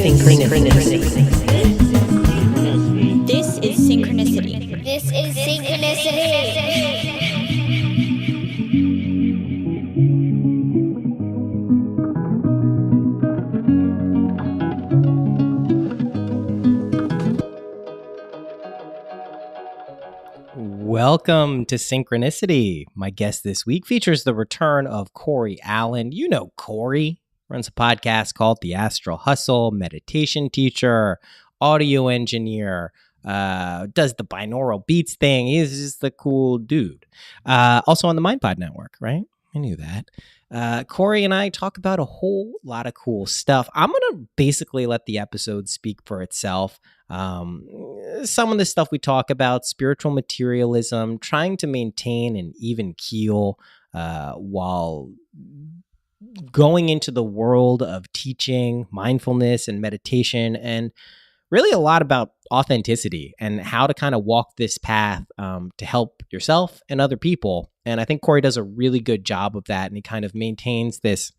Synchronicity. This is Synchronicity. This is Synchronicity. Welcome to Synchronicity. My guest this week features the return of Cory Allen. You know Cory. Runs a podcast called The Astral Hustle, meditation teacher, audio engineer, does the binaural beats thing. He's just the cool dude. Also on the MindPod Network, right? I knew that. Cory and I talk about a whole lot of cool stuff. I'm going to basically let the episode speak for itself. Some of the stuff we talk about, spiritual materialism, trying to maintain an even keel while going into the world of teaching mindfulness and meditation, and really a lot about authenticity and how to kind of walk this path to help yourself and other people. And I think Cory does a really good job of that. And he kind of maintains this.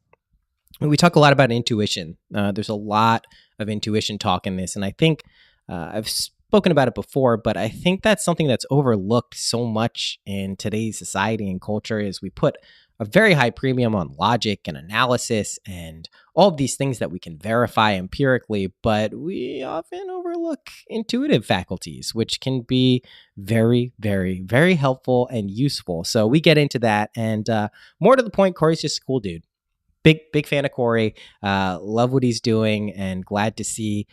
We talk a lot about intuition. There's a lot of intuition talk in this. And I think I've spoken about it before, but I think that's something that's overlooked so much in today's society and culture is we put a very high premium on logic and analysis and all of these things that we can verify empirically, but we often overlook intuitive faculties, which can be very, very, very helpful and useful. So we get into that. And more to the point, Cory's just a cool dude. Big fan of Cory. Love what he's doing and glad to see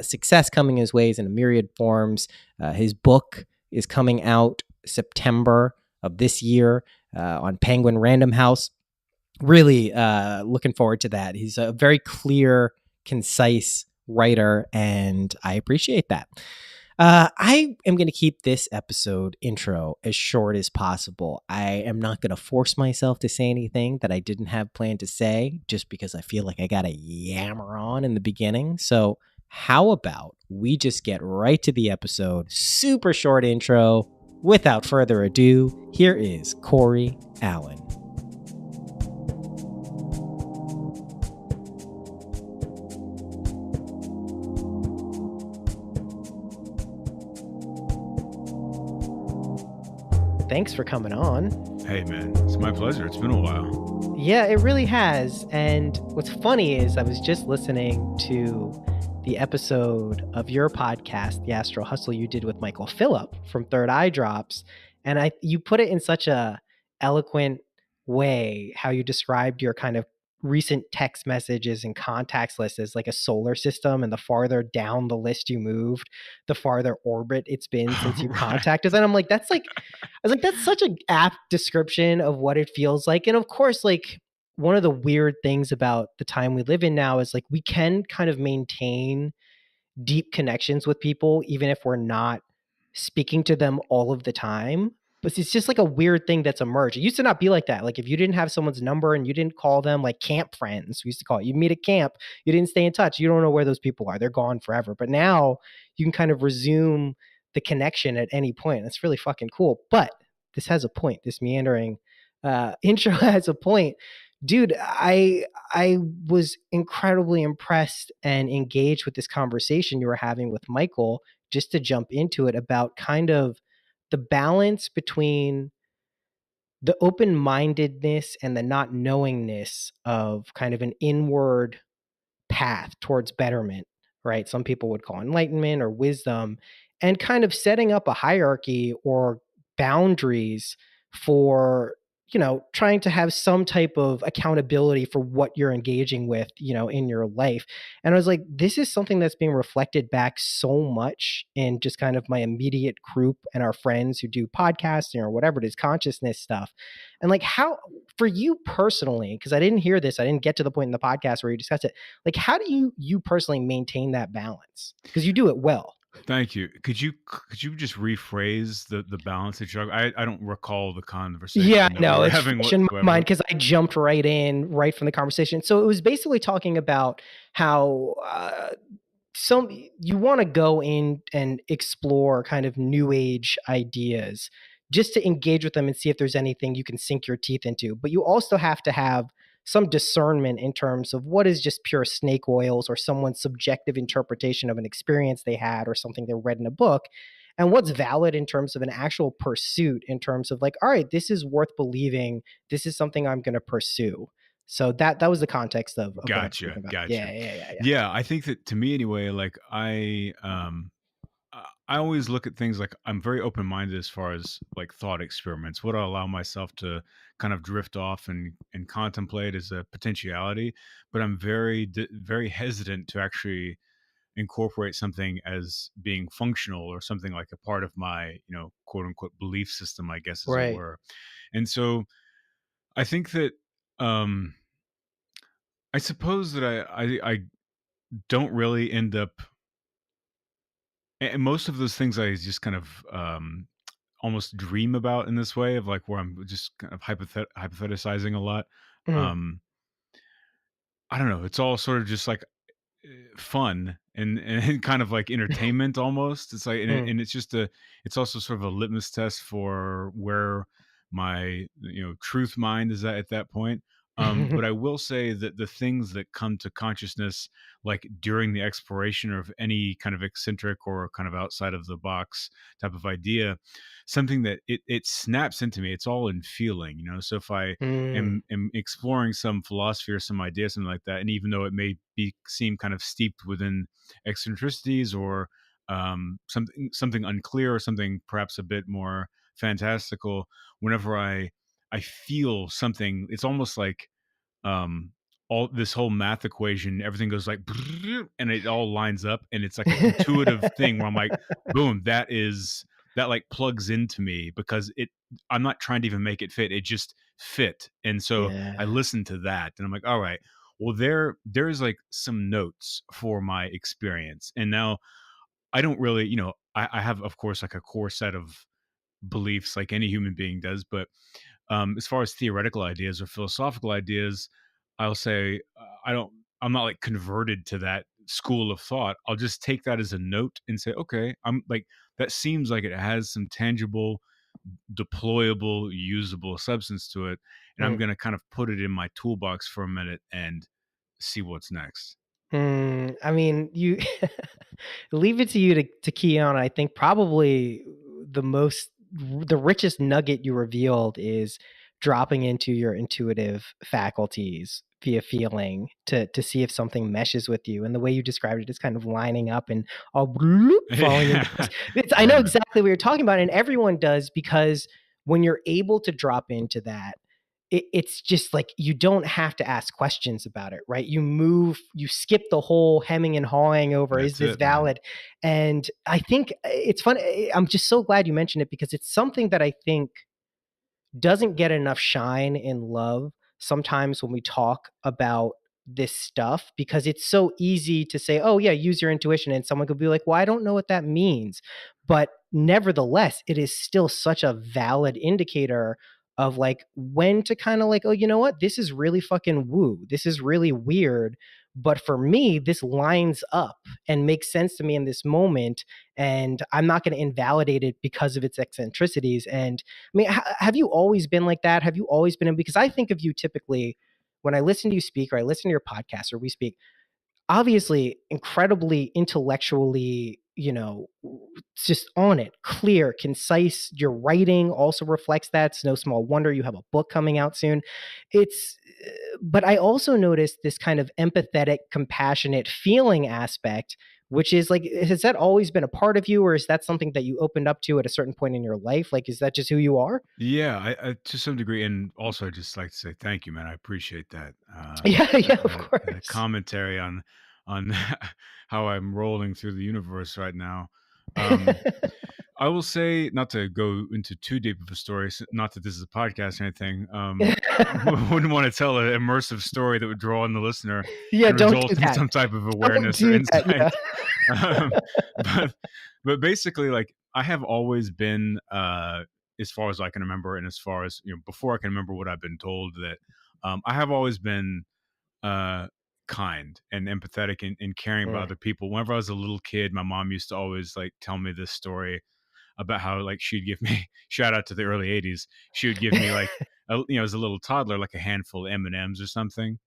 success coming his ways in a myriad forms. His book is coming out September of this year on Penguin Random House. Really looking forward to that. He's a very clear, concise writer, and I appreciate that. I am going to keep this episode intro as short as possible. I am not going to force myself to say anything that I didn't have planned to say just because I feel like I got to yammer on in the beginning. So how about we just get right to the episode? Super short intro. Without further ado, here is Cory Allen. Thanks for coming on. Hey, man, it's my pleasure. It's been a while. Yeah, it really has. And what's funny is I was just listening to the episode of your podcast, The Astral Hustle, you did with Michael Phillip from Third Eye Drops. And you put it in such a eloquent way, how you described your kind of recent text messages and contacts list as like a solar system. And the farther down the list you moved, the farther orbit it's been since you contacted them. I'm like, that's such an apt description of what it feels like. And of course, like, one of the weird things about the time we live in now is like we can kind of maintain deep connections with people, even if we're not speaking to them all of the time. But it's just like a weird thing that's emerged. It used to not be like that. Like if you didn't have someone's number and you didn't call them, like camp friends, we used to call it, you meet at camp, you didn't stay in touch. You don't know where those people are. They're gone forever. But now you can kind of resume the connection at any point. It's really fucking cool. But this has a point. This meandering intro has a point. Dude, I was incredibly impressed and engaged with this conversation you were having with Michael, just to jump into it, about kind of the balance between the open-mindedness and the not knowingness of kind of an inward path towards betterment, right? Some people would call enlightenment or wisdom, and kind of setting up a hierarchy or boundaries for, you know, trying to have some type of accountability for what you're engaging with, you know, in your life. And I was like, this is something that's being reflected back so much in just kind of my immediate group and our friends who do podcasting or whatever it is, consciousness stuff. And like, how, for you personally, because I didn't hear this, I didn't get to the point in the podcast where you discussed it. Like, how do you personally maintain that balance? Because you do it well. Thank you. Could you just rephrase the balance that you're? I don't recall the conversation. Yeah, no, it's having fresh in my mind because I jumped right from the conversation. So it was basically talking about how you want to go in and explore kind of new age ideas just to engage with them and see if there's anything you can sink your teeth into. But you also have to have some discernment in terms of what is just pure snake oils or someone's subjective interpretation of an experience they had or something they read in a book, and what's valid in terms of an actual pursuit, in terms of like, all right, this is worth believing, this is something I'm going to pursue. So that was the context of what I'm Gotcha. speaking about. Gotcha. Yeah. Yeah, I think that to me anyway, like I always look at things like I'm very open minded as far as like thought experiments. What I allow myself to kind of drift off and contemplate as a potentiality, but I'm very hesitant to actually incorporate something as being functional or something like a part of my quote unquote belief system, I guess, as it Right. were. And so I think that um I suppose that I don't really end up, and most of those things I just kind of almost dream about in this way of like where I'm just kind of hypothesizing a lot. Mhm. Um, I don't know. It's all sort of just like fun and kind of like entertainment almost. It's like Mhm. and it's just it's also sort of a litmus test for where my truth mind is at that point. But I will say that the things that come to consciousness like during the exploration of any kind of eccentric or kind of outside of the box type of idea, something that it snaps into me. It's all in feeling, so if I Mm. am exploring some philosophy or some idea, something like that. And even though it may seem kind of steeped within eccentricities or something unclear or something perhaps a bit more fantastical, whenever I feel something, it's almost like um all this whole math equation, everything goes like and it all lines up, and it's like an intuitive thing where I'm like, boom, that like plugs into me because I'm not trying to even make it fit, it just fit. And so I Yeah. listen to that and I'm like, all right, well, there's like some notes for my experience. And now I don't really, I have of course like a core set of beliefs like any human being does, but as far as theoretical ideas or philosophical ideas, I'll say I'm not like converted to that school of thought. I'll just take that as a note and say, okay, I'm like, that seems like it has some tangible, deployable, usable substance to it. And I'm Mm. going to kind of put it in my toolbox for a minute and see what's next. I mean, you leave it to you to key on. I think probably the richest nugget you revealed is dropping into your intuitive faculties via feeling to see if something meshes with you. And the way you described it is kind of lining up and all bloop, falling into place. I know Yeah. exactly what you're talking about, and everyone does, because when you're able to drop into that, it's just like you don't have to ask questions about it, right? You skip the whole hemming and hawing over, is That's this it, man. valid? And I think it's fun. I'm just so glad you mentioned it, because it's something that I think doesn't get enough shine in love sometimes when we talk about this stuff, because it's so easy to say, oh yeah, use your intuition, and someone could be like, well, I don't know what that means. But nevertheless, it is still such a valid indicator of like when to kind of like, oh, you know what, this is really fucking woo, this is really weird, but for me this lines up and makes sense to me in this moment, and I'm not going to invalidate it because of its eccentricities. And I mean, have you always been like that? Have you always been? Because I think of you typically when I listen to you speak, or I listen to your podcast, or we speak, obviously incredibly intellectually, just on it, clear, concise. Your writing also reflects that. It's no small wonder you have a book coming out soon. It's, but I also noticed this kind of empathetic, compassionate feeling aspect, which is like, has that always been a part of you, or is that something that you opened up to at a certain point in your life? Like, is that just who you are? Yeah, I to some degree, and also I just like to say thank you, man. I appreciate that Yeah, yeah, of course. commentary on how I'm rolling through the universe right now. Um, I will say, not to go into too deep of a story, not that this is a podcast or anything. Wouldn't want to tell an immersive story that would draw on the listener Yeah, and don't do result in that. some type of Don't awareness or do that. Yeah. insight. um, but basically, like I have always been, as far as I can remember, and as far as before I can remember what I've been told, that I have always been uh, kind and empathetic and caring about Mm. other people. Whenever I was a little kid, my mom used to always like tell me this story about how like she'd give me shout out to the early 80s, she would give me like as a little toddler, like a handful of M&Ms or something.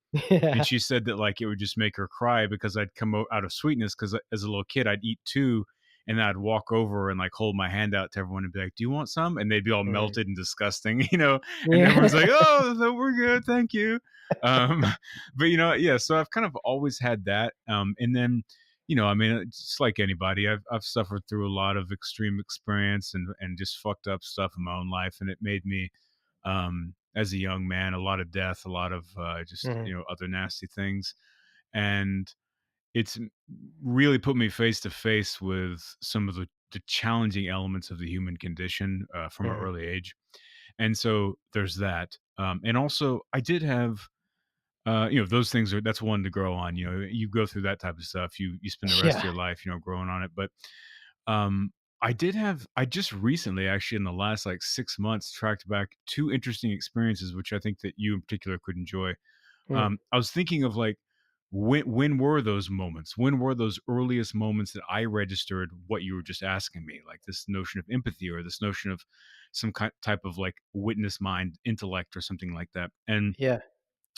And Yeah. she said that like it would just make her cry because I'd come out of sweetness, because as a little kid I'd eat two, and then I'd walk over and like hold my hand out to everyone and be like, "Do you want some?" And they'd be all Mm. melted and disgusting, you know. And everyone's like, Yeah. "Oh, we're good, thank you." Um, but yeah. So I've kind of always had that. And then, I mean, it's like anybody. I've suffered through a lot of extreme experience and just fucked up stuff in my own life, and it made me, as a young man, a lot of death, a lot of just Mhm. other nasty things, and it's really put me face to face with some of the challenging elements of the human condition from an Mhm. early age. And so there's that, and also I did have, those things that's one to grow on. You go through that type of stuff, you spend the rest of Yeah. your life growing on it. But um, I just recently, actually, in the last like 6 months, tracked back two interesting experiences, which I think that you in particular could enjoy. Mm. I was thinking of like, when were those moments? When were those earliest moments that I registered what you were just asking me, like this notion of empathy, or this notion of some type of like witness mind, intellect, or something like that? And Yeah.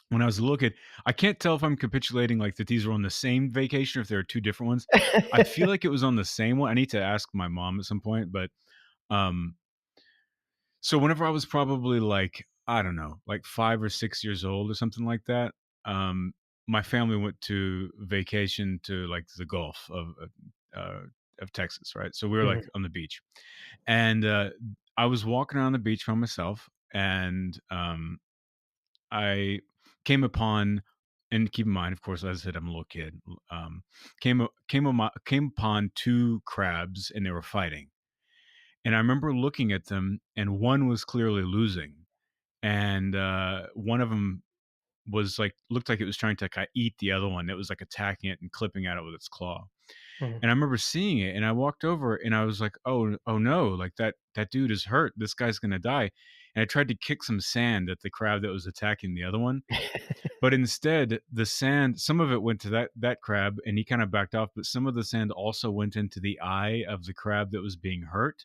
when I was a little kid, I can't tell if I'm capitulating like that these were on the same vacation or if there are two different ones. I feel like it was on the same one. I need to ask my mom at some point, but um so whenever I was probably like, I don't know, like 5 or 6 years old or something like that, um, my family went to vacation to like the Gulf of Texas, right? So we were like Mhm. on the beach, and I was walking around the beach by myself, and I came upon, and keep in mind, of course, as I said, I'm a little kid. Came upon two crabs, and they were fighting. And I remember looking at them, and one was clearly losing, and one of them was like, looked like it was trying to eat the other one. It was like attacking it and clipping at it with its claw. Mhm. And I remember seeing it, and I walked over, and I was like, oh no, like that dude is hurt. This guy's gonna die. And I tried to kick some sand at the crab that was attacking the other one, but instead the sand, some of it went to that crab, and he kind of backed off, but some of the sand also went into the eye of the crab that was being hurt,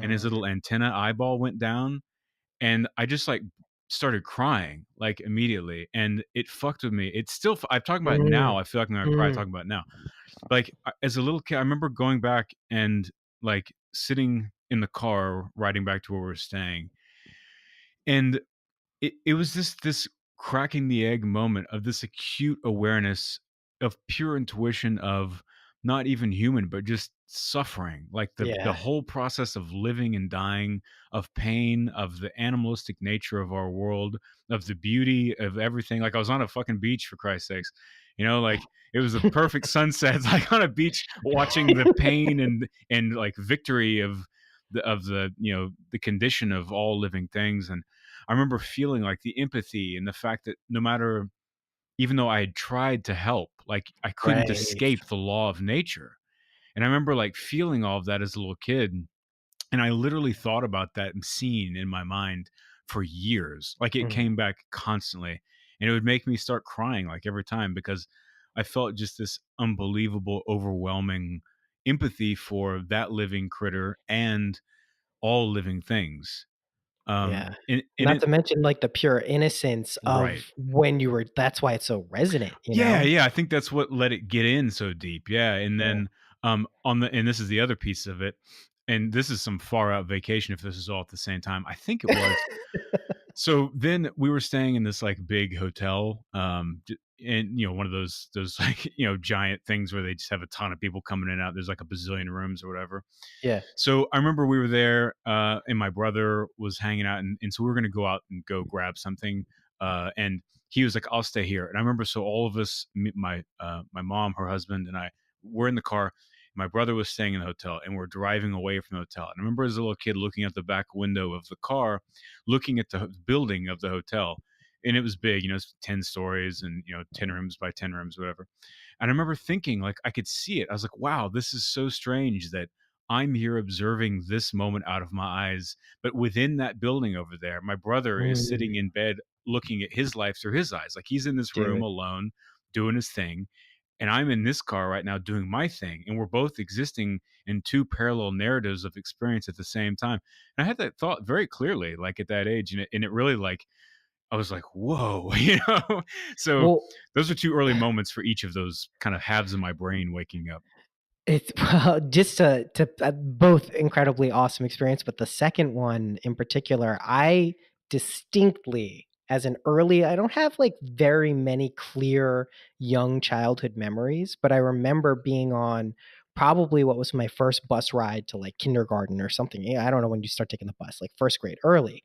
and his Mm. little antenna eyeball went down, and I just like started crying like immediately, and it fucked with me. It's still, I'm talking about it now, Mm. I feel like I'm gonna cry Mm. talking about it now. Like, as a little kid, I remember going back and like sitting in the car riding back to where we were staying, and it was this cracking the egg moment of this acute awareness of pure intuition of not even human, but just suffering, like the Yeah. whole process of living and dying, of pain, of the animalistic nature of our world, of the beauty of everything. Like, I was on a fucking beach, for Christ's sakes, like it was a perfect sunset, like on a beach, watching the pain and like victory of the condition of all living things. And I remember feeling like the empathy and the fact that no matter, even though I had tried to help, like I couldn't Right. escape the law of nature. And I remember like feeling all of that as a little kid. And I literally thought about that scene in my mind for years. Like, it Mhm. came back constantly. And it would make me start crying like every time, because I felt just this unbelievable, overwhelming empathy for that living critter and all living things. Yeah. And Not it, to mention, like, the pure innocence right. of when you were that's why it's so resonant, you Yeah, know? yeah, I think that's what let it get in so deep. Yeah, and Yeah. then and this is the other piece of it, and this is some far out vacation if this is all at the same time. I think it was. So then we were staying in this like big hotel, and one of those like giant things where they just have a ton of people coming in and out. There's like a bazillion rooms or whatever. Yeah. So I remember we were there, and my brother was hanging out, and so we were going to go out and go grab something, and he was like, "I'll stay here." And I remember, so all of us, my mom, her husband, and I, were in the car. My brother was staying in the hotel, and we're driving away from the hotel. And I remember as a little kid looking at the back window of the car, looking at the building of the hotel, and it was big, it's 10 stories and 10 rooms by 10 rooms, whatever. And I remember thinking, like, I could see it. I was like, wow, this is so strange that I'm here observing this moment out of my eyes. But within that building over there, my brother is sitting Mm. in bed looking at his life through his eyes. Like, he's in this room Dude. alone doing his thing. and I'm in this car right now doing my thing, and we're both existing in two parallel narratives of experience at the same time. And I had that thought very clearly, like at that age, and it really like I was like, whoa, So Well, those are two early moments for each of those kind of halves of my brain waking up. it's well, just to both incredibly awesome experience, but the second one in particular, I distinctly, as an early, I don't have like very many clear young childhood memories, but I remember being on probably what was my first bus ride to like kindergarten or something. I don't know when you start taking the bus, like first grade, early.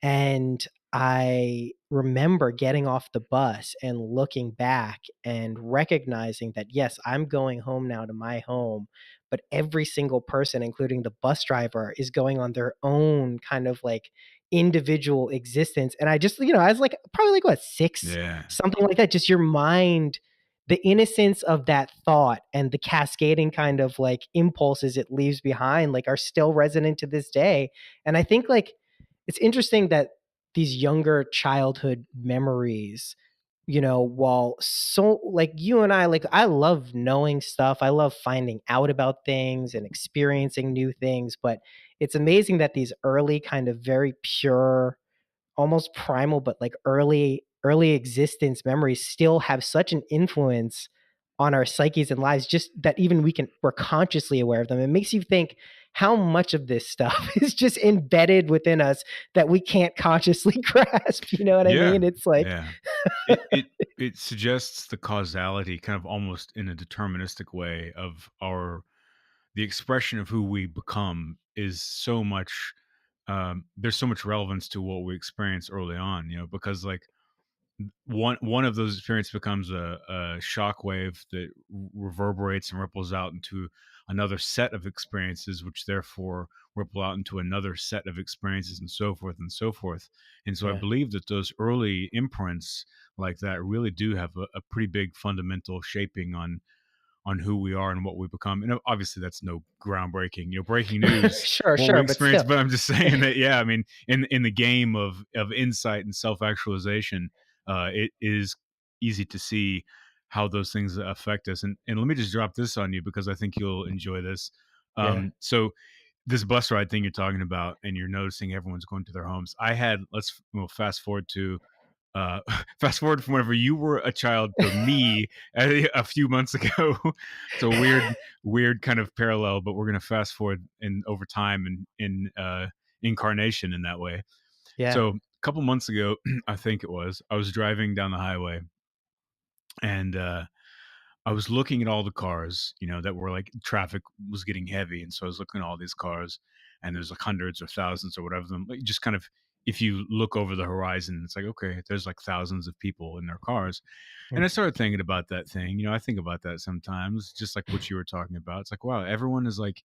And I remember getting off the bus and looking back and recognizing that, yes, I'm going home now to my home, but every single person, including the bus driver, is going on their own kind of like individual existence. And I just, I was like, probably like what, 6, Yeah. something like that. Just your mind, the innocence of that thought and the cascading kind of like impulses it leaves behind, like are still resonant to this day. And I think like, it's interesting that these younger childhood memories, while so like you and I, like I love knowing stuff. I love finding out about things and experiencing new things, but it's amazing that these early kind of very pure, almost primal, but like early existence memories still have such an influence on our psyches and lives, just that even we're consciously aware of them. It makes you think how much of this stuff is just embedded within us that we can't consciously grasp. You know what I Yeah. mean? It's like, Yeah. It suggests the causality kind of almost in a deterministic way of the expression of who we become is so much there's so much relevance to what we experience early on, because like one of those experiences becomes a shock wave that reverberates and ripples out into another set of experiences, which therefore ripple out into another set of experiences, and so forth and so forth. And so I yeah, believe that those early imprints like that really do have a pretty big fundamental shaping on who we are and what we become. And obviously that's no groundbreaking, breaking news, sure, what we sure, but experience. still, But I'm just saying that, yeah, I mean, in the game of insight and self-actualization, it is easy to see how those things affect us. And let me just drop this on you because I think you'll enjoy this. yeah, So this bus ride thing you're talking about, and you're noticing everyone's going to their homes. I had, we'll fast forward to uh, fast forward from whenever you were a child to me a few months ago. It's a weird kind of parallel, but we're going to fast forward in over time and in incarnation in that way. yeah, So a couple months ago, I think it was, I was driving down the highway, and I was looking at all the cars, that were like traffic was getting heavy. And so I was looking at all these cars, and there's like hundreds or thousands or whatever of them. Like just kind of, if you look over the horizon, it's like, okay, there's like thousands of people in their cars. And I mm, started thinking about that thing. I think about that sometimes, just like what you were talking about. It's like, wow, everyone is like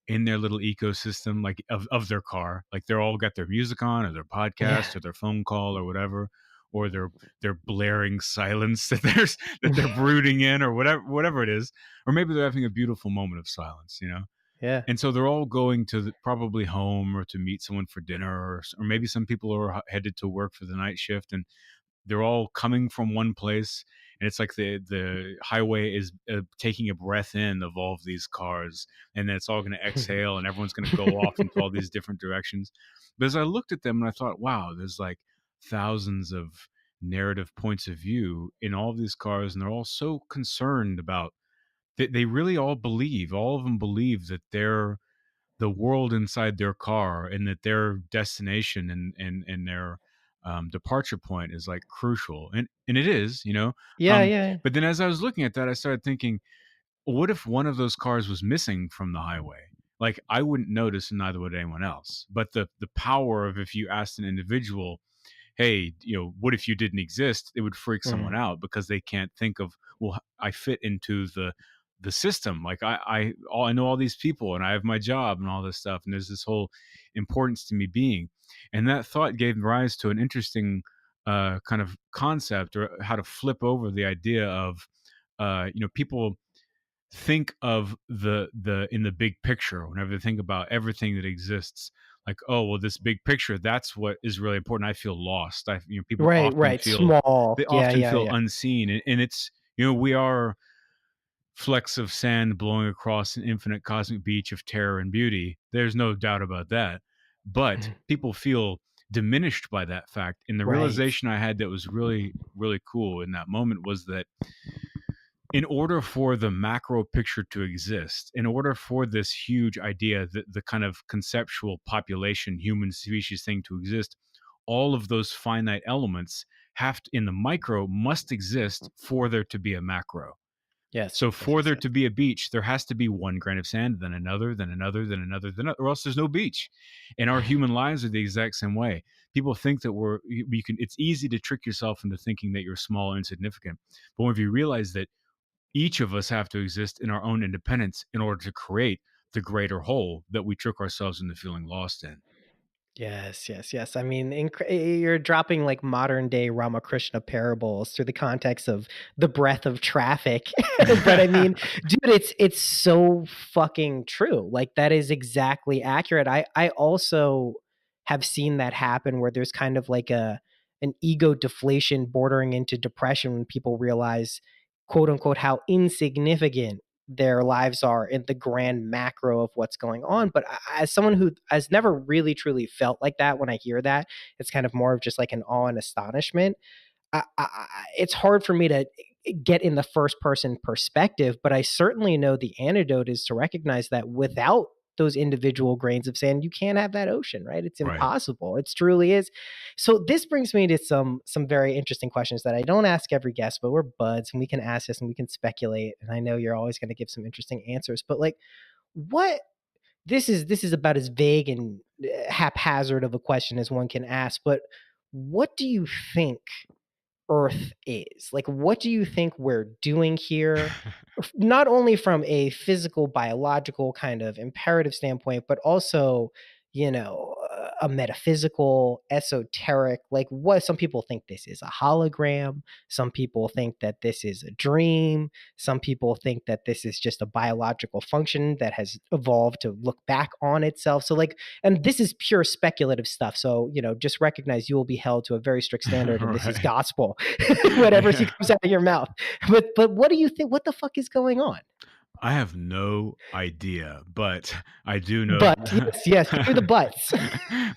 in their little ecosystem, like of their car. Like they're all got their music on, or their yeah, podcast, or their phone call, or whatever, or their blaring silence that they're brooding in, or whatever it is, or maybe they're having a beautiful moment of silence. yeah, And so they're all going to probably home, or to meet someone for dinner, or maybe some people are headed to work for the night shift, and they're all coming from one place, and it's like the highway is taking a breath in of all of these cars, and then it's all going to exhale, and everyone's going to go off into all these different directions. But as I looked at them, and I thought, wow, there's like thousands of narrative points of view in all of these cars, and they're all so concerned about, they really all of them believe that they're the world inside their car, and that their destination and their departure point is like crucial, and it is. yeah, yeah, But then as I was looking at that, I started thinking, what if one of those cars was missing from the highway? Like I wouldn't notice, and neither would anyone else. But the power of, if you asked an individual, hey, what if you didn't exist? It would freak someone mm, out, because they can't think of, well, I fit into the system. Like I know all these people, and I have my job and all this stuff, and there's this whole importance to me being. And that thought gave rise to an interesting kind of concept, or how to flip over the idea of people think of the in the big picture whenever they think about everything that exists. Like, oh well, this big picture, that's what is really important. I feel lost. People right, often right, feel, small, they yeah, often yeah, feel yeah, unseen, and it's we are, flecks of sand blowing across an infinite cosmic beach of terror and beauty. There's no doubt about that. But people feel diminished by that fact. And the Right. realization I had that was really, really cool in that moment was that in order for the macro picture to exist, in order for this huge idea, the kind of conceptual population, human species thing to exist, all of those finite elements have to, in the micro, must exist for there to be a macro. Yes. So yes, for yes, there yes. to be a beach, there has to be one grain of sand, then another, then another, then another, then another, or else there's no beach. And our human lives are the exact same way. People think that it's easy to trick yourself into thinking that you're small and insignificant. But if you realize that each of us have to exist in our own independence in order to create the greater whole that we trick ourselves into feeling lost in. Yes, yes, yes. I mean, you're dropping like modern day Ramakrishna parables through the context of the breath of traffic. But I mean, dude, it's so fucking true. Like that is exactly accurate. I also have seen that happen where there's kind of like an ego deflation bordering into depression when people realize, quote unquote, how insignificant their lives are in the grand macro of what's going on. But as someone who has never really truly felt like that, when I hear that, it's kind of more of just like an awe and astonishment. It's hard for me to get in the first person perspective, but I certainly know the antidote is to recognize that without those individual grains of sand, you can't have that ocean, right? It's Right. impossible. It truly is. So this brings me to some very interesting questions that I don't ask every guest, but we're buds and we can ask this and we can speculate. And I know you're always going to give some interesting answers, but like, what this is about as vague and haphazard of a question as one can ask, but what do you think Earth is? Like, what do you think we're doing here? Not only from a physical, biological kind of imperative standpoint, but also, a metaphysical, esoteric, like what some people think this is a hologram. Some people think that this is a dream. Some people think that this is just a biological function that has evolved to look back on itself. So like, and this is pure speculative stuff. So, just recognize you will be held to a very strict standard and this is Right. gospel, whatever comes out of your mouth. But what do you think? What the fuck is going on? I have no idea, but I do know. But yes, do the buts.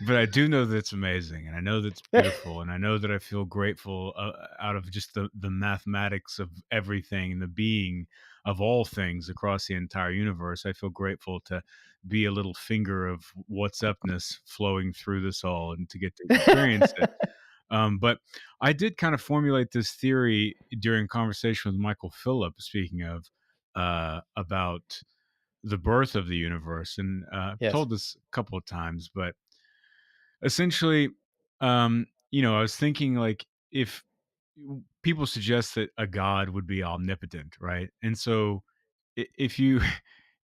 But I do know that it's amazing, and I know that's beautiful, and I know that I feel grateful out of just the mathematics of everything and the being of all things across the entire universe. I feel grateful to be a little finger of what's upness flowing through this all, and to get to experience it. But I did kind of formulate this theory during conversation with Michael Phillip, speaking of, about the birth of the universe. And I've Yes. told this a couple of times, but essentially, I was thinking like if people suggest that a god would be omnipotent, right? And so if you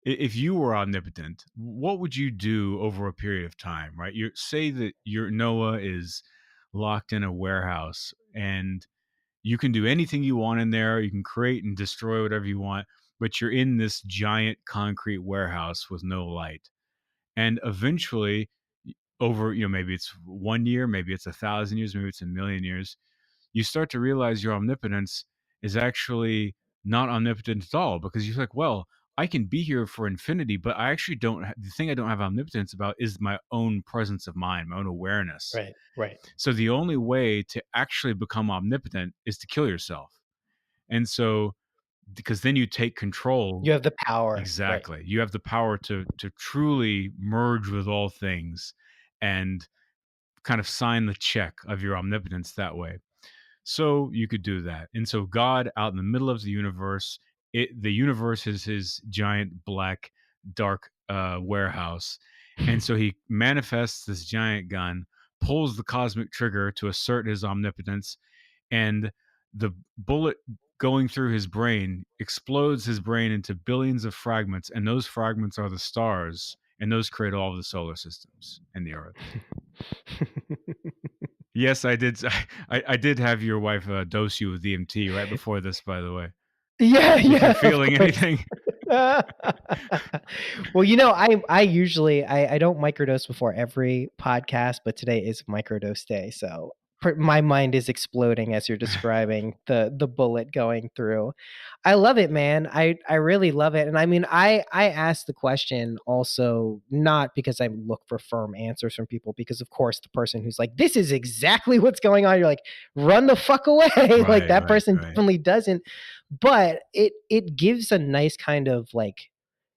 if you were omnipotent, what would you do over a period of time, right? You say that your Noah is locked in a warehouse and you can do anything you want in there. You can create and destroy whatever you want, but you're in this giant concrete warehouse with no light. And eventually, over, maybe it's 1 year, maybe it's 1,000 years, maybe it's 1,000,000 years, you start to realize your omnipotence is actually not omnipotent at all, because you're like, well, I can be here for infinity, but I actually don't. The thing I don't have omnipotence about is my own presence of mind, my own awareness. Right. So the only way to actually become omnipotent is to kill yourself. And so, because then you take control. You have the power. Exactly. Right. You have the power to truly merge with all things and kind of sign the check of your omnipotence that way. So you could do that. And so God out in the middle of the universe, the universe is his giant black dark warehouse. And so he manifests this giant gun, pulls the cosmic trigger to assert his omnipotence, and the bullet going through his brain explodes his brain into billions of fragments, and those fragments are the stars, and those create all of the solar systems and the Earth. Yes, I did. I did have your wife dose you with DMT right before this, by the way. Yeah. If you're feeling anything. Well, I usually I don't microdose before every podcast, but today is microdose day, so my mind is exploding as you're describing the bullet going through. I love it, man. I really love it. And I mean, I asked the question also not because I look for firm answers from people, because of course the person who's like, this is exactly what's going on, you're like, run the fuck away. Like that person definitely doesn't. But it gives a nice kind of like,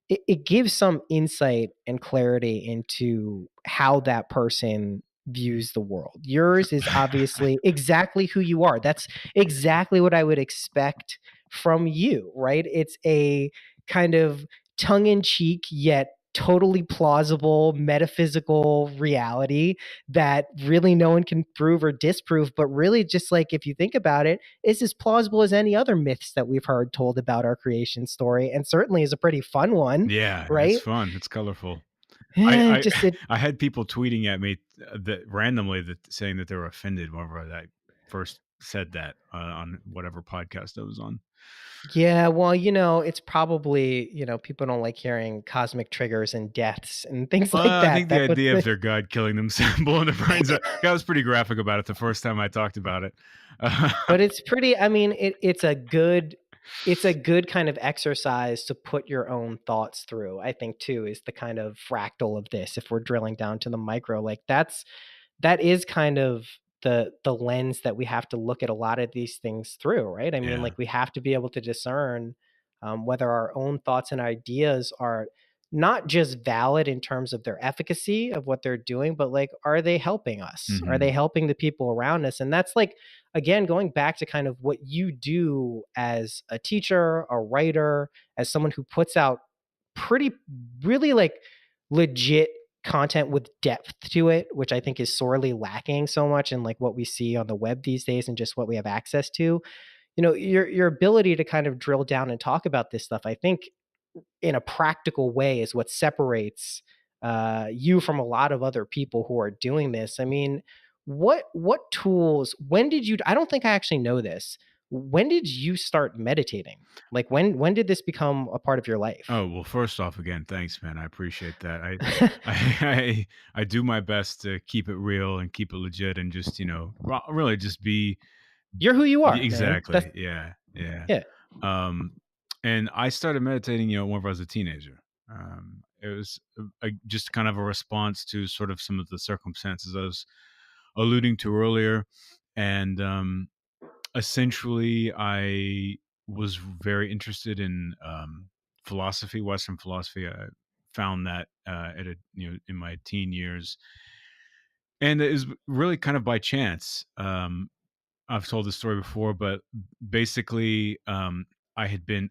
it gives some insight and clarity into how that person views the world. Yours is obviously exactly who you are. That's exactly what I would expect from you, right? It's a kind of tongue-in-cheek yet totally plausible metaphysical reality that really no one can prove or disprove, but really just like, if you think about it, is as plausible as any other myths that we've heard told about our creation story, and certainly is a pretty fun one. Yeah, right? It's fun. It's colorful. I I had people tweeting at me that randomly saying that they were offended whenever I first said that on whatever podcast I was on. Yeah, well, it's probably, people don't like hearing cosmic triggers and deaths and things like that. I think the idea of their god killing themselves, blowing their brains out. I was pretty graphic about it the first time I talked about it. But it's pretty, I mean, it's a good kind of exercise to put your own thoughts through, I think, too, is the kind of fractal of this. If we're drilling down to the micro, like that is kind of the lens that we have to look at a lot of these things through, right? I mean, like we have to be able to discern whether our own thoughts and ideas are not just valid in terms of their efficacy of what they're doing, but like, are they helping us? Mm-hmm. Are they helping the people around us? And that's like, again, going back to kind of what you do as a teacher, a writer, as someone who puts out really like legit content with depth to it, which I think is sorely lacking so much in like what we see on the web these days and just what we have access to. Your ability to kind of drill down and talk about this stuff, I think, in a practical way, is what separates you from a lot of other people who are doing this. I mean, what tools? When did you? I don't think I actually know this. When did you start meditating? Like when did this become a part of your life? Oh, well, first off, again, thanks, man. I appreciate that. I do my best to keep it real and keep it legit and just, really just be. You're who you are. Exactly. Yeah. And I started meditating, whenever I was a teenager. It was just kind of a response to sort of some of the circumstances I was alluding to earlier. And essentially, I was very interested in philosophy, Western philosophy. I found that in my teen years, and it was really kind of by chance. I've told this story before, but basically, I had been,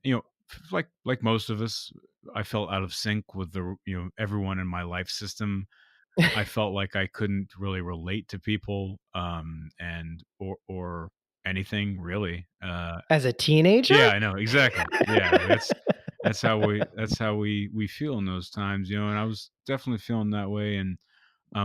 like most of us, I felt out of sync with everyone in my life system. I felt like I couldn't really relate to people, and or anything really. As a teenager? Yeah, I know exactly. Yeah, that's how we feel in those times, And I was definitely feeling that way, and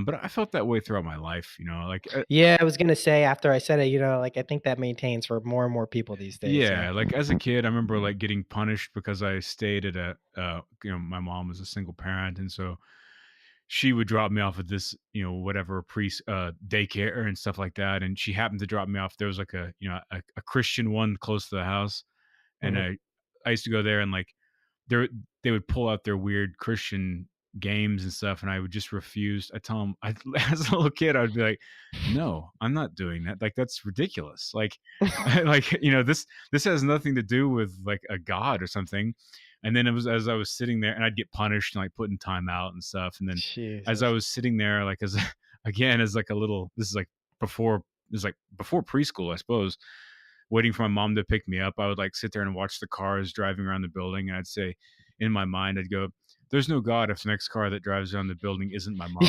but I felt that way throughout my life, like. Yeah, I was gonna say after I said it, like I think that maintains for more and more people these days. Yeah, like as a kid, I remember like getting punished because I stayed at my mom was a single parent, and so she would drop me off at this, whatever daycare and stuff like that. And she happened to drop me off. There was like a Christian one close to the house. And I used to go there, and like they would pull out their weird Christian games and stuff. And I would just refuse. I tell them, as a little kid, I'd be like, no, I'm not doing that. Like, that's ridiculous. Like, this has nothing to do with like a God or something. And then it was as I was sitting there, and I'd get punished and like put in timeout and stuff. And then as I was sitting there, like as like a little, this is like before preschool, I suppose, waiting for my mom to pick me up, I would like sit there and watch the cars driving around the building. And I'd say, in my mind, I'd go, there's no God if the next car that drives around the building isn't my mom.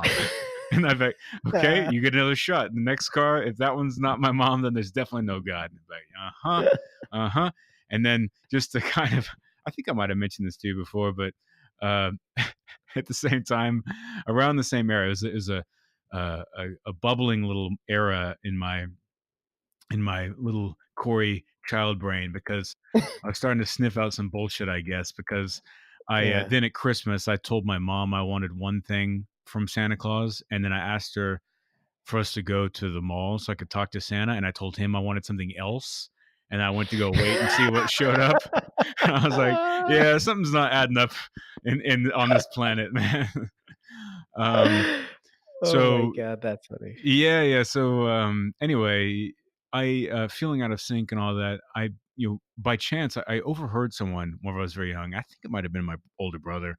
And I'd be like, okay, you get another shot. The next car, if that one's not my mom, then there's definitely no God. And I'd be like, uh-huh. And then just to kind of, I think I might have mentioned this to you before, but at the same time, around the same era, it was a bubbling little era in my little Cory child brain, because I was starting to sniff out some bullshit, I guess, because then at Christmas, I told my mom I wanted one thing from Santa Claus, and then I asked her for us to go to the mall so I could talk to Santa, and I told him I wanted something else, and I went to go wait and see what showed up. I was like, yeah, something's not adding up in on this planet, man. Oh my So god, that's funny. yeah. So anyway, I feeling out of sync and all that. I by chance I overheard someone when I was very young. I think it might have been my older brother,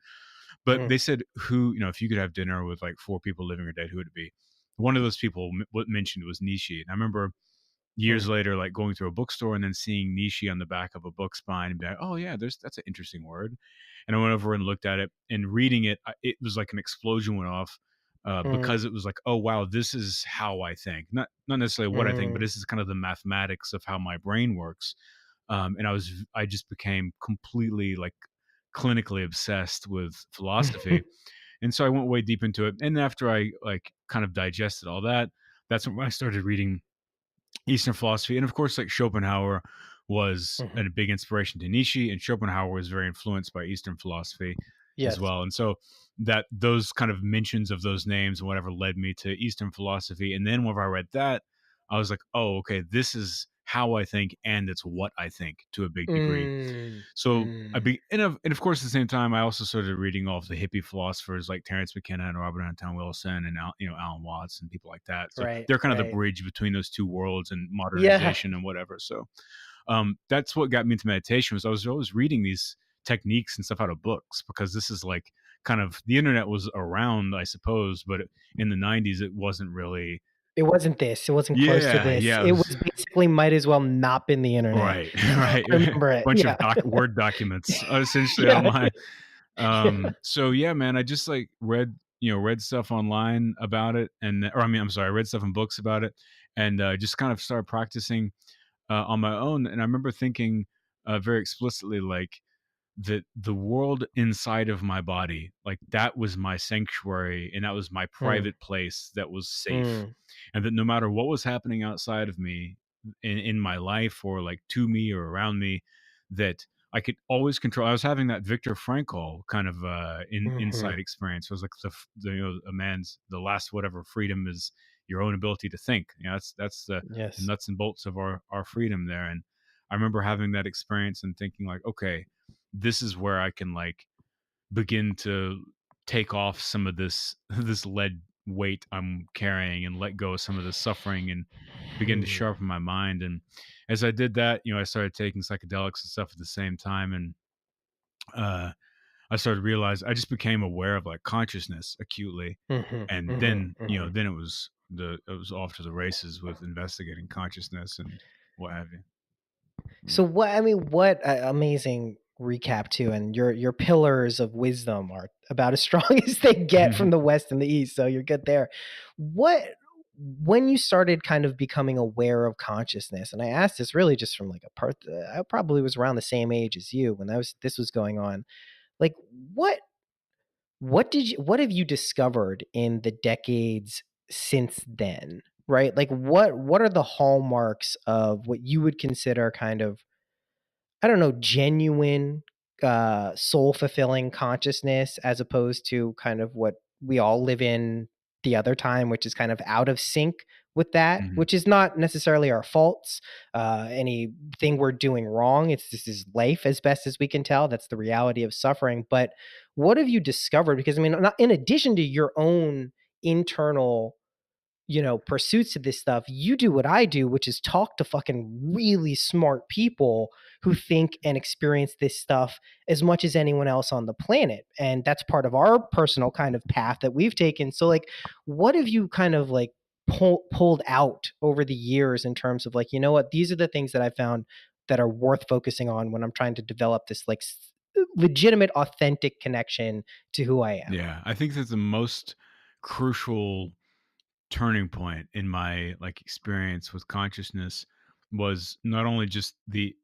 but Mm, they said, who, if you could have dinner with like 4 people living or dead, who would it be? One of those people what mentioned was Nishi. And I remember years mm, later, like going through a bookstore and then seeing Nishi on the back of a book spine and be like, oh yeah, that's an interesting word. And I went over and looked at it, and reading it, it was like an explosion went off, mm, because it was like, oh wow, this is how I think. Not necessarily what I think, but mm. this is kind of the mathematics of how my brain works. And I just became completely like clinically obsessed with philosophy. And so I went way deep into it. And after I like kind of digested all that, that's when I started reading Eastern philosophy. And of course, like Schopenhauer was Mhm. a big inspiration to Nietzsche, and Schopenhauer was very influenced by Eastern philosophy as Yes. well. And so that those kind of mentions of those names and whatever led me to Eastern philosophy. And then whenever I read that, I was like, oh, okay, this is how I think, and it's what I think to a big degree. Mm, So mm. and of course, at the same time, I also started reading all of the hippie philosophers like Terence McKenna and Robert Anton Wilson and Alan Watts and people like that. So Right, they're kind of the right. bridge between those two worlds and Yeah. modernization and whatever. So that's what got me into meditation. Was I was always reading these techniques and stuff out of books, because this is like kind of the internet was around, I suppose, but in the '90s it wasn't really. It wasn't this. It wasn't close to Yeah, this. yeah, it It was. was basically might as well not been the internet. Right, right. I remember it. Bunch of Yeah. Word documents essentially Yeah. online. Yeah. So yeah, man, I just like read stuff online about it, and or I mean, I'm sorry, I read stuff in books about it, and just kind of started practicing on my own. And I remember thinking very explicitly, like, that the world inside of my body, like that was my sanctuary, and that was my Mm, private place that was safe. mm, And that no matter what was happening outside of me in my life, or like to me or around me, that I could always control. I was having that Viktor Frankl kind of inside mhm. experience. It was like a man's the last whatever freedom is your own ability to think. That's the Yes. nuts and bolts of our freedom there. And I remember having that experience and thinking like, okay, this is where I can like begin to take off some of this this lead weight I'm carrying, and let go of some of the suffering, and begin to Mm. sharpen my mind. And as I did that, I started taking psychedelics and stuff at the same time. And uh I started to realize I just became aware of like consciousness acutely. Mhm, And mhm, then, mhm. then it was off to the races with investigating consciousness and what have you. So what I mean, what a amazing recap too, and your pillars of wisdom are about as strong as they get from the West and the East, so you're good there. What when you started kind of becoming aware of consciousness, and I asked this really just from like a part, I probably was around the same age as you when this was going on. Like what what have you discovered in the decades since then? Right? Like what are the hallmarks of what you would consider kind of, I don't know, genuine, soul fulfilling consciousness as opposed to kind of what we all live in the other time, which is kind of out of sync with that, Mhm. which is not necessarily our faults, anything we're doing wrong. This is life as best as we can tell. That's the reality of suffering. But what have you discovered? Because I mean, not, in addition to your own internal, pursuits to this stuff, you do what I do, which is talk to fucking really smart people who think and experience this stuff as much as anyone else on the planet. And that's part of our personal kind of path that we've taken. So, like, what have you kind of like pulled out over the years in terms of like, you know what, these are the things that I found that are worth focusing on when I'm trying to develop this like legitimate, authentic connection to who I am? Yeah, I think that the most crucial turning point in my like experience with consciousness was not only just the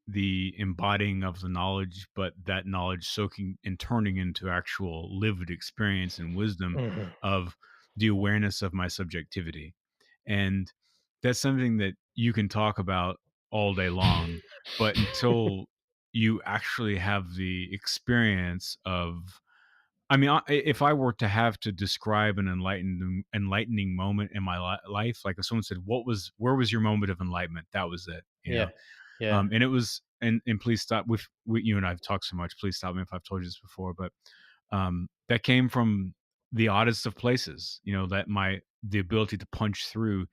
embodying of the knowledge, but that knowledge soaking and turning into actual lived experience and wisdom Mhm. of the awareness of my subjectivity. And that's something that you can talk about all day long, but until you actually have the experience of I mean, if I were to have to describe an enlightening moment in my life, like if someone said, where was your moment of enlightenment? That was it, you know? Yeah. Yeah. And it was, and please stop you and I've talked so much. Please stop me if I've told you this before, but that came from the oddest of places, you know, that the ability to punch through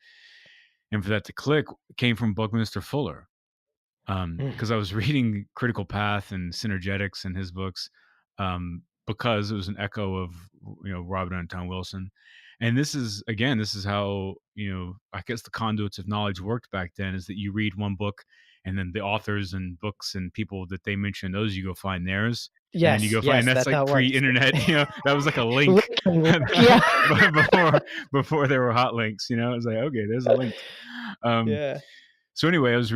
and for that to click came from Buckminster Fuller. Because I was reading Critical Path and Synergetics in his books, because it was an echo of, you know, Robert Anton Wilson. And this is how, you know, I guess the conduits of knowledge worked back then, is that you read one book and then the authors and books and people that they mention, those you go find theirs. And then you Yes. go find, Yes. that's That's like how it works. pre-internet, you know, that was like a link. Yeah. before there were hot links, you know, it was like, okay, there's a link. Yeah. So anyway, I was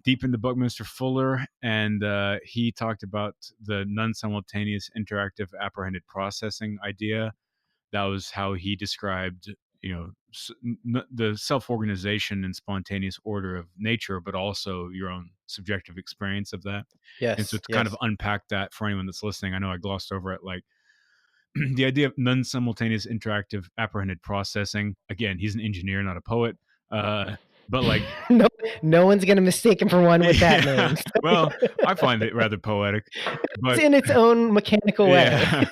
deep into Buckminster Fuller, and he talked about the non-simultaneous interactive apprehended processing idea. That was how he described, you know, the self-organization and spontaneous order of nature, but also your own subjective experience of that. And so Yes. to kind of Yes. unpack that for anyone that's listening, I know I glossed over it, like the idea of non-simultaneous interactive apprehended processing. Again, he's an engineer, not a poet. But like, no one's gonna mistake him for one with that name. Well, I find it rather poetic, but It's in its own mechanical way.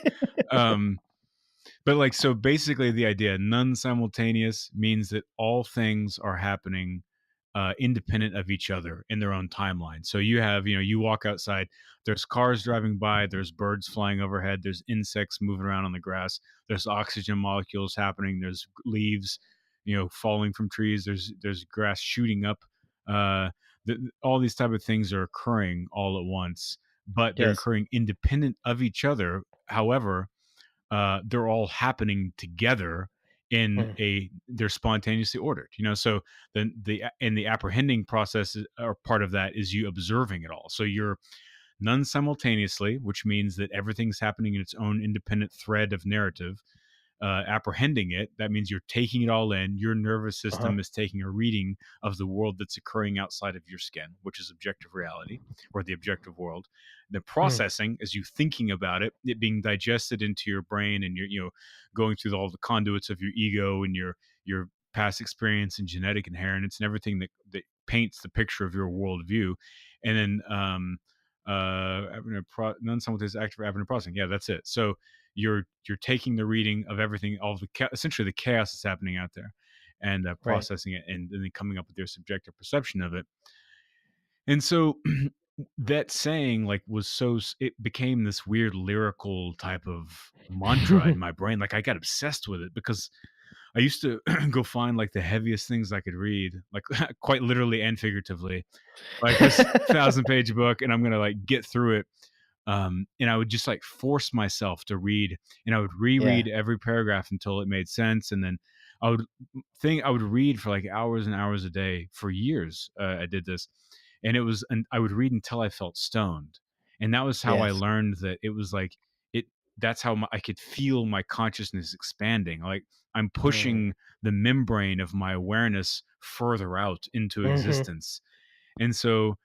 But like, so basically the idea non-simultaneous means that all things are happening independent of each other in their own timeline. So you have, you know, you walk outside, there's cars driving by, there's birds flying overhead, there's insects moving around on the grass, there's oxygen molecules happening, there's leaves, you know, falling from trees, there's grass shooting up. All these type of things are occurring all at once, but they're Yes. occurring independent of each other. However, they're all happening together they're spontaneously ordered, you know. So then the apprehending process or part of that is you observing it all. So you're none simultaneously, which means that everything's happening in its own independent thread of narrative. Apprehending it, that means you're taking it all in. Your nervous system is taking a reading of the world that's occurring outside of your skin, which is objective reality or the objective world. The processing is you thinking about it, it being digested into your brain, and you're, you know, going through all the conduits of your ego and your past experience and genetic inheritance and everything that paints the picture of your worldview. And then non-simultaneous active apprehended processing. Yeah, that's it. So you're taking the reading of everything, all the essentially the chaos that's happening out there, and processing it, and then coming up with your subjective perception of it. And so that saying like it became this weird lyrical type of mantra in my brain. Like I got obsessed with it because I used to go find like the heaviest things I could read, like quite literally and figuratively, like this 1,000-page book, and I'm gonna like get through it. And I would just like force myself to read, and I would reread every paragraph until it made sense. And then I would read for like hours and hours a day for years. I did this, and I would read until I felt stoned. And that was how I learned that it was like that's how I could feel my consciousness expanding. Like I'm pushing the membrane of my awareness further out into existence. And so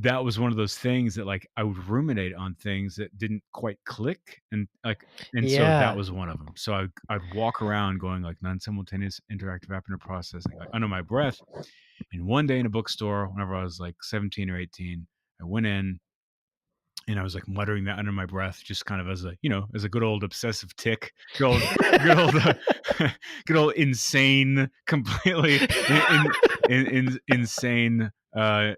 that was one of those things that like I would ruminate on things that didn't quite click, and so that was one of them. So I'd walk around going like non-simultaneous interactive apprehended processing, like under my breath. And one day in a bookstore, whenever I was like 17 or 18, I went in and I was like muttering that under my breath, just kind of as a, you know, as a good old obsessive tick, good old, good old insane, completely insane,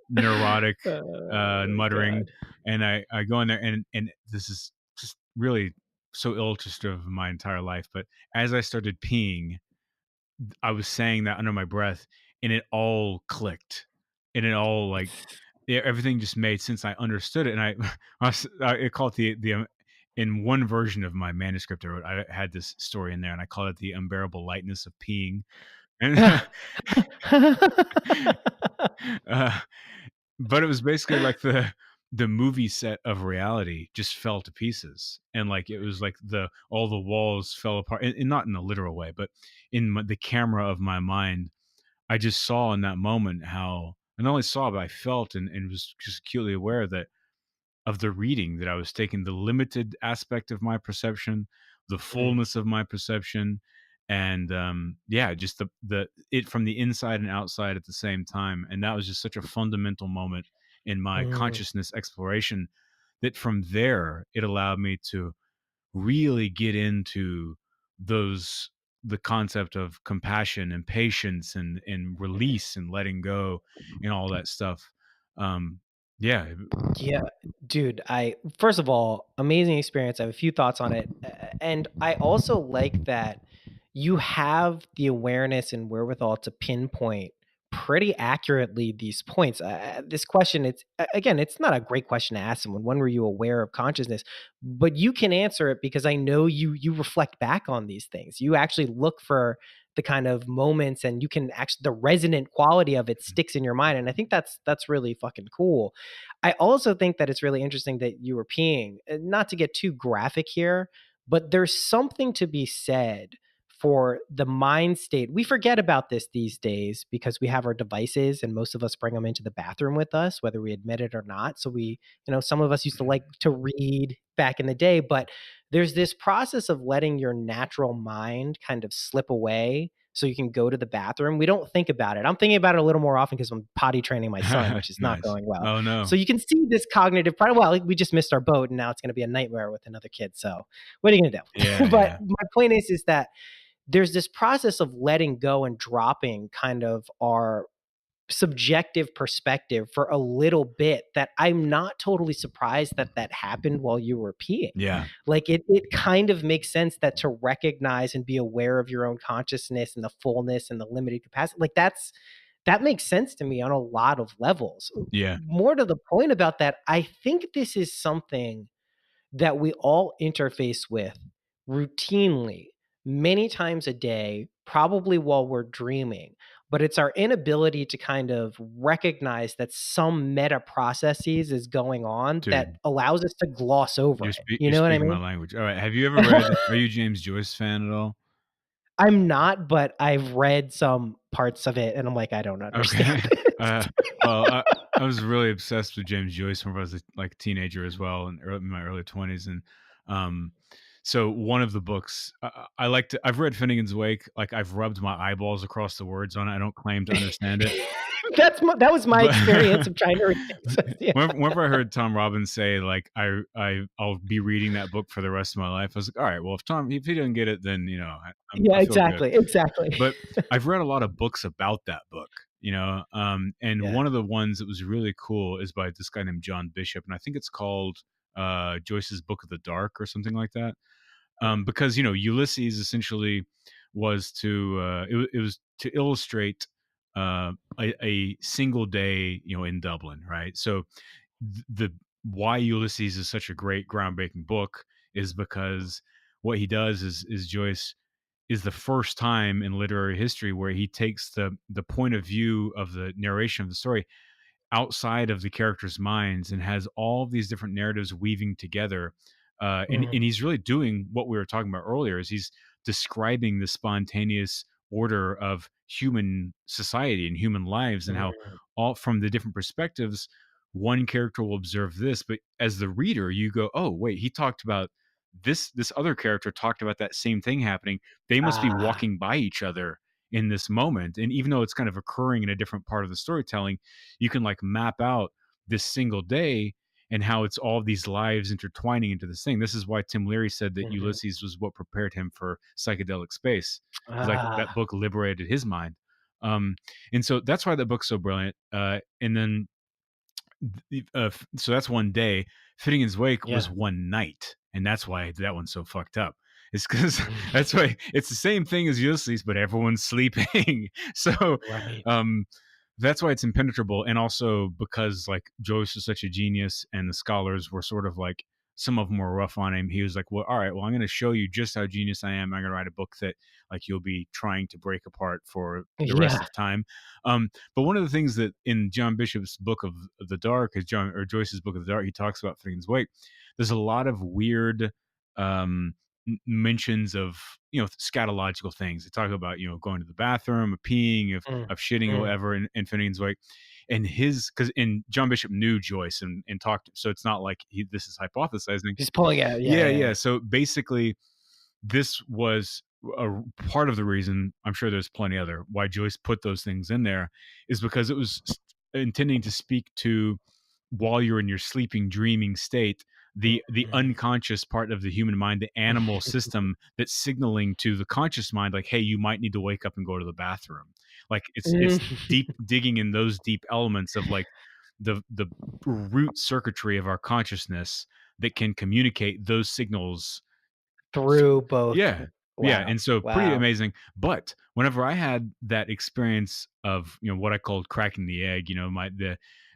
neurotic muttering. God. And I go in there, and this is just really so illustrative of my entire life. But as I started peeing, I was saying that under my breath, and it all clicked, and it all like everything just made sense. I understood it, and I call it the in one version of my manuscript I wrote, I had this story in there, and I called it the unbearable lightness of peeing. And but it was basically like the movie set of reality just fell to pieces, and like it was like all the walls fell apart, and not in a literal way, but in the camera of my mind. I just saw in that moment how, and not only saw, but I felt and was just acutely aware that of the reading, that I was taking the limited aspect of my perception, the Mm. fullness of my perception, and yeah, just the it from the inside and outside at the same time. And that was just such a fundamental moment in my Mm. consciousness exploration, that from there it allowed me to really get into those the concept of compassion and patience and release and letting go and all that stuff. um yeah. Yeah, dude, I first of all, amazing experience. I have a few thoughts on it. And I also like that you have the awareness and wherewithal to pinpoint pretty accurately these points. This question, again, it's not a great question to ask someone. When were you aware of consciousness? But you can answer it because I know you reflect back on these things. You actually look for the kind of moments, and you can actually, the resonant quality of it sticks in your mind. And I think that's really fucking cool. I also think that it's really interesting that you were peeing. Not to get too graphic here, but there's something to be said for the mind state. We forget about this these days because we have our devices, and most of us bring them into the bathroom with us, whether we admit it or not. So some of us used to like to read back in the day, but there's this process of letting your natural mind kind of slip away so you can go to the bathroom. We don't think about it. I'm thinking about it a little more often because I'm potty training my son, which is not Nice. going well. Oh no. So you can see this cognitive part. Well, we just missed our boat, and now it's going to be a nightmare with another kid. So what are you going to do? Yeah, But yeah. my point is that there's this process of letting go and dropping kind of our subjective perspective for a little bit, that I'm not totally surprised that that happened while you were peeing. Yeah. Like it kind of makes sense that to recognize and be aware of your own consciousness and the fullness and the limited capacity, like that makes sense to me on a lot of levels. Yeah. More to the point about that, I think this is something that we all interface with routinely, many times a day, probably while we're dreaming. But it's our inability to kind of recognize that some meta processes is going on that Dude, allows us to gloss over it. You you're know what I speaking my mean? language. All right, have you ever read, are you a James Joyce fan at all? I'm not, but I've read some parts of it and I'm like, I don't Okay. understand this. Well, I was really obsessed with James Joyce when I was like a teenager as well, in my early 20s. And um, so one of the books I like to, I've read Finnegan's Wake. Like I've rubbed my eyeballs across the words on it. I don't claim to understand it, That was my but experience of trying to read it. So, yeah. whenever I heard Tom Robbins say like I'll be reading that book for the rest of my life, I was like, all right, well if he doesn't get it, then Yeah, I feel good. exactly. But I've read a lot of books about that book, and Yeah. one of the ones that was really cool is by this guy named John Bishop, and I think it's called Joyce's Book of the Dark or something like that. Because Ulysses essentially was to it was to illustrate a single day in Dublin, right? So the why Ulysses is such a great groundbreaking book is because what he does is Joyce is the first time in literary history where he takes the point of view of the narration of the story outside of the characters' minds and has all these different narratives weaving together. And Mhm. he's really doing what we were talking about earlier is he's describing the spontaneous order of human society and human lives, and how Mhm. all from the different perspectives one character will observe this, but as the reader you go, oh wait, he talked about this other character talked about that same thing happening. They must be Ah. walking by each other in this moment. And even though it's kind of occurring in a different part of the storytelling, you can like map out this single day and how it's all these lives intertwining into this thing. This is why Tim Leary said that Mhm. Ulysses was what prepared him for psychedelic space, because like that Ah. book liberated his mind. Um, and so that's why that book's so brilliant. And then so that's one day. Fitting his Wake was Yeah. one night, and that's why that one's so fucked up. It's because Mm. that's why it's the same thing as Ulysses, but everyone's sleeping. So Right. um, that's why it's impenetrable, and also because like Joyce was such a genius, and the scholars were sort of like some of them were rough on him. He was like, "Well, all right, well, I'm going to show you just how genius I am. I'm going to write a book that like you'll be trying to break apart for the rest Yeah. of time." But one of the things that in John Bishop's Book of the Dark, is John or Joyce's Book of the Dark, he talks about Finnegan's Wake. There's a lot of weird um, mentions of scatological things. They talk about going to the bathroom, of peeing, Mm. of shitting or Mm. whatever in Finnegan's Wake. and John Bishop knew Joyce and talked, so it's not like this is hypothesizing. He's pulling out. Yeah. So basically, this was a part of the reason, I'm sure there's plenty other, why Joyce put those things in there, is because it was intending to speak to, while you're in your sleeping, dreaming state, the unconscious part of the human mind, the animal system that's signaling to the conscious mind, like, hey, you might need to wake up and go to the bathroom. Like it's deep digging in those deep elements of like the root circuitry of our consciousness that can communicate those signals through both. Yeah. Wow. Yeah. And so pretty amazing. But whenever I had that experience of, what I called cracking the egg,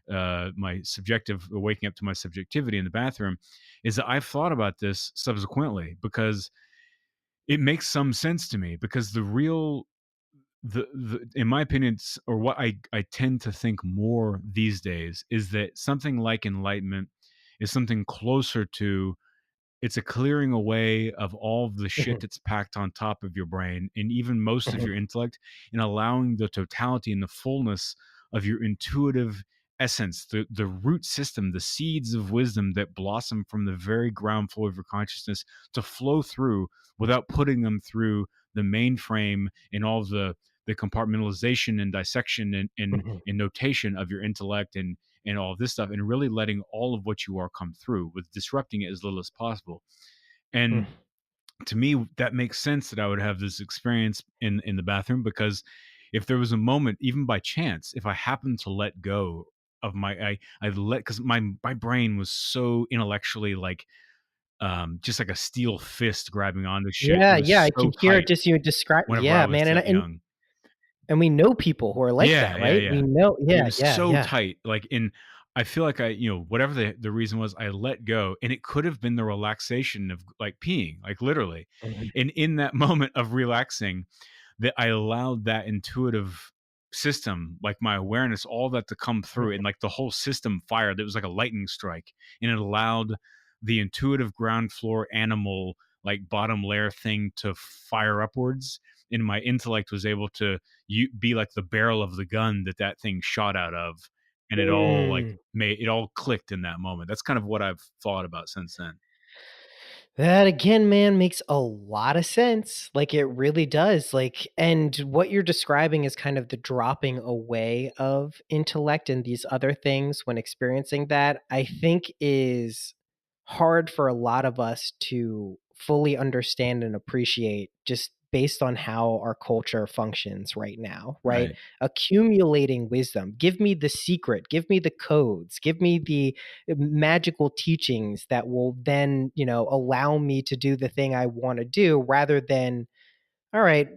my subjective, waking up to my subjectivity in the bathroom, is that I've thought about this subsequently, because it makes some sense to me, because in my opinion, or what I tend to think more these days, is that something like enlightenment is something closer to, it's a clearing away of all of the shit that's packed on top of your brain and even most of your intellect, and allowing the totality and the fullness of your intuitive essence, the root system, the seeds of wisdom that blossom from the very ground floor of your consciousness, to flow through without putting them through the mainframe and all of the compartmentalization and dissection and notation of your intellect and all of this stuff, and really letting all of what you are come through, with disrupting it as little as possible. And to me, that makes sense that I would have this experience in the bathroom, because if there was a moment, even by chance, if I happened to let go of because my brain was so intellectually like, just like a steel fist grabbing onto shit. Yeah, I can hear it just you describe. Yeah, man, and we know people who are like that, right? Yeah. We know. It was so tight. Like, I feel like whatever the reason was, I let go, and it could have been the relaxation of like peeing, like literally. And in that moment of relaxing, that I allowed that intuitive system, like my awareness, all that to come through, and like the whole system fired. It was like a lightning strike, and it allowed the intuitive ground floor animal, like bottom layer thing, to fire upwards, and my intellect was able to be like the barrel of the gun that thing shot out of, and it all it all clicked in that moment. That's kind of what I've thought about since then. That again, man, makes a lot of sense. Like it really does. Like, and what you're describing is kind of the dropping away of intellect and these other things when experiencing that, I think is hard for a lot of us to fully understand and appreciate, just based on how our culture functions right now, right? Accumulating wisdom. Give me the secret, give me the codes, give me the magical teachings that will then, allow me to do the thing I want to do, rather than, all right,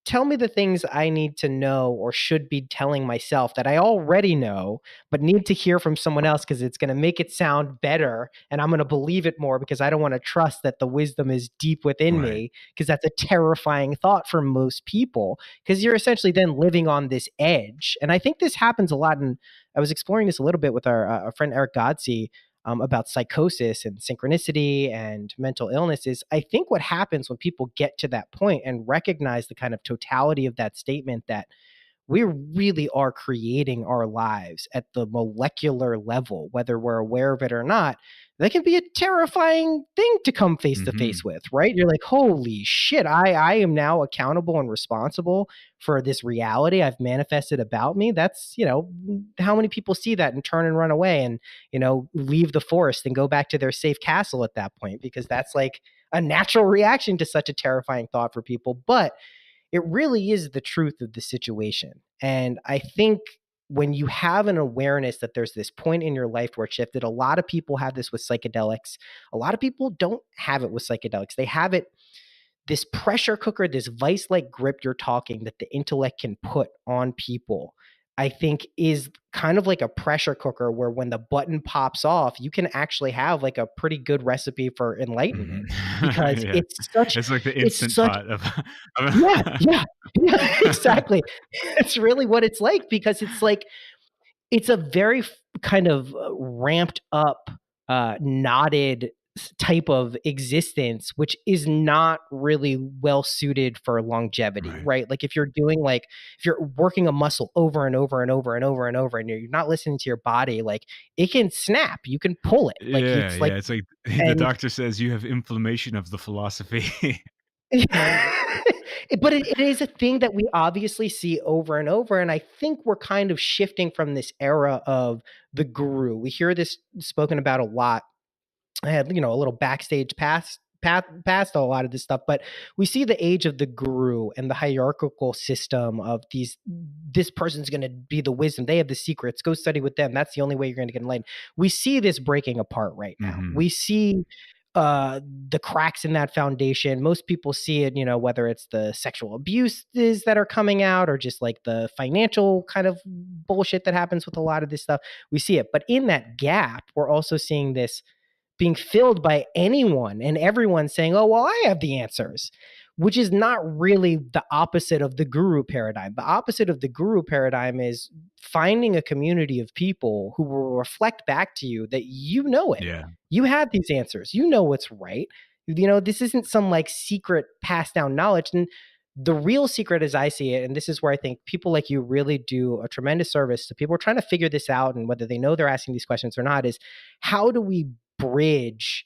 tell me the things I need to know or should be telling myself that I already know, but need to hear from someone else because it's going to make it sound better. And I'm going to believe it more because I don't want to trust that the wisdom is deep within me, because that's a terrifying thought for most people, because you're essentially then living on this edge. And I think this happens a lot. And I was exploring this a little bit with our friend Eric Godsey, about psychosis and synchronicity and mental illnesses. I think what happens when people get to that point and recognize the kind of totality of that statement, that we really are creating our lives at the molecular level, whether we're aware of it or not, that can be a terrifying thing to come face to face with, right? You're like, holy shit, I am now accountable and responsible for this reality I've manifested about me. That's, how many people see that and turn and run away and, leave the forest and go back to their safe castle at that point, because that's like a natural reaction to such a terrifying thought for people. But it really is the truth of the situation. And I think when you have an awareness that there's this point in your life where it shifted, a lot of people have this with psychedelics. A lot of people don't have it with psychedelics. They have it, this pressure cooker, this vice-like grip you're talking that the intellect can put on people, I think is kind of like a pressure cooker where when the button pops off, you can actually have like a pretty good recipe for enlightenment, because it's like the instant pot of yeah, exactly. It's really what it's like, because it's like, it's a very kind of ramped up, knotted type of existence, which is not really well suited for longevity, right? Like if you're doing like, if you're working a muscle over and over and over and over and over, and you're not listening to your body, like it can snap, you can pull it. Like Yeah, it's like, yeah. It's like the and doctor says you have inflammation of the philosophy. but it is a thing that we obviously see over and over. And I think we're kind of shifting from this era of the guru. We hear this spoken about a lot. I had, a little backstage past a lot of this stuff, but we see the age of the guru and the hierarchical system of this person's going to be the wisdom. They have the secrets. Go study with them. That's the only way you're going to get enlightened. We see this breaking apart right now. Mhm. We see the cracks in that foundation. Most people see it, whether it's the sexual abuses that are coming out or just like the financial kind of bullshit that happens with a lot of this stuff. We see it. But in that gap, we're also seeing this being filled by anyone and everyone saying, oh, well, I have the answers, which is not really the opposite of the guru paradigm. The opposite of the guru paradigm is finding a community of people who will reflect back to you that you know it. Yeah. You have these answers. You know what's right. This isn't some like secret passed down knowledge. And the real secret as I see it, and this is where I think people like you really do a tremendous service to people who are trying to figure this out and whether they know they're asking these questions or not, is how do we bridge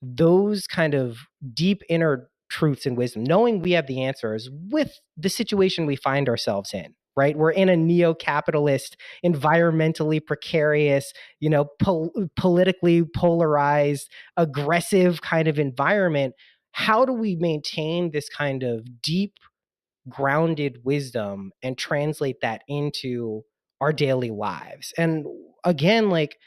those kind of deep inner truths and wisdom, knowing we have the answers with the situation we find ourselves in, right? We're in a neo-capitalist, environmentally precarious, politically polarized, aggressive kind of environment. How do we maintain this kind of deep, grounded wisdom and translate that into our daily lives? And again, like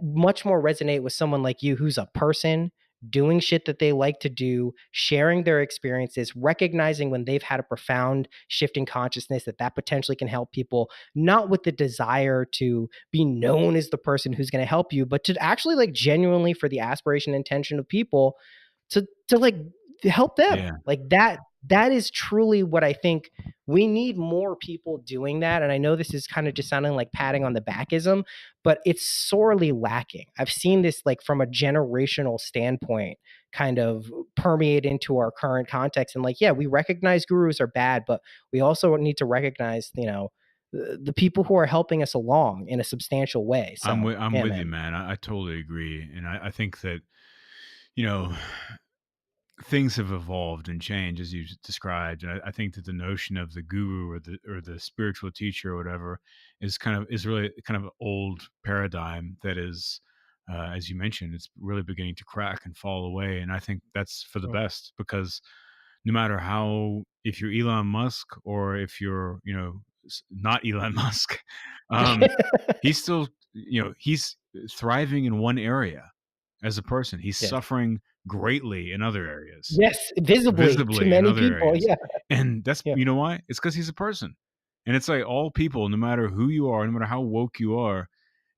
much more resonate with someone like you who's a person doing shit that they like to do, sharing their experiences, recognizing when they've had a profound shift in consciousness that potentially can help people, not with the desire to be known as the person who's going to help you, but to actually like genuinely for the aspiration and intention of people to like help them. Yeah. Like that is truly what I think we need more people doing that. And I know this is kind of just sounding like patting on the backism, but it's sorely lacking. I've seen this like from a generational standpoint kind of permeate into our current context. And like, yeah, we recognize gurus are bad, but we also need to recognize, the people who are helping us along in a substantial way. So I'm yeah, with man. you, man. I totally agree, and I think that you know things have evolved and changed as you described. And I think that the notion of the guru or the spiritual teacher or whatever is really kind of an old paradigm that is, as you mentioned, it's really beginning to crack and fall away. And I think that's for the best because no matter how if you're Elon Musk or if you're not Elon Musk, he's still he's thriving in one area as a person. He's Yes. suffering greatly in other areas. Yes, visibly to In many other people. areas. Yeah. And that's Yeah. you know why? It's because he's a person. And it's like all people, no matter who you are, no matter how woke you are,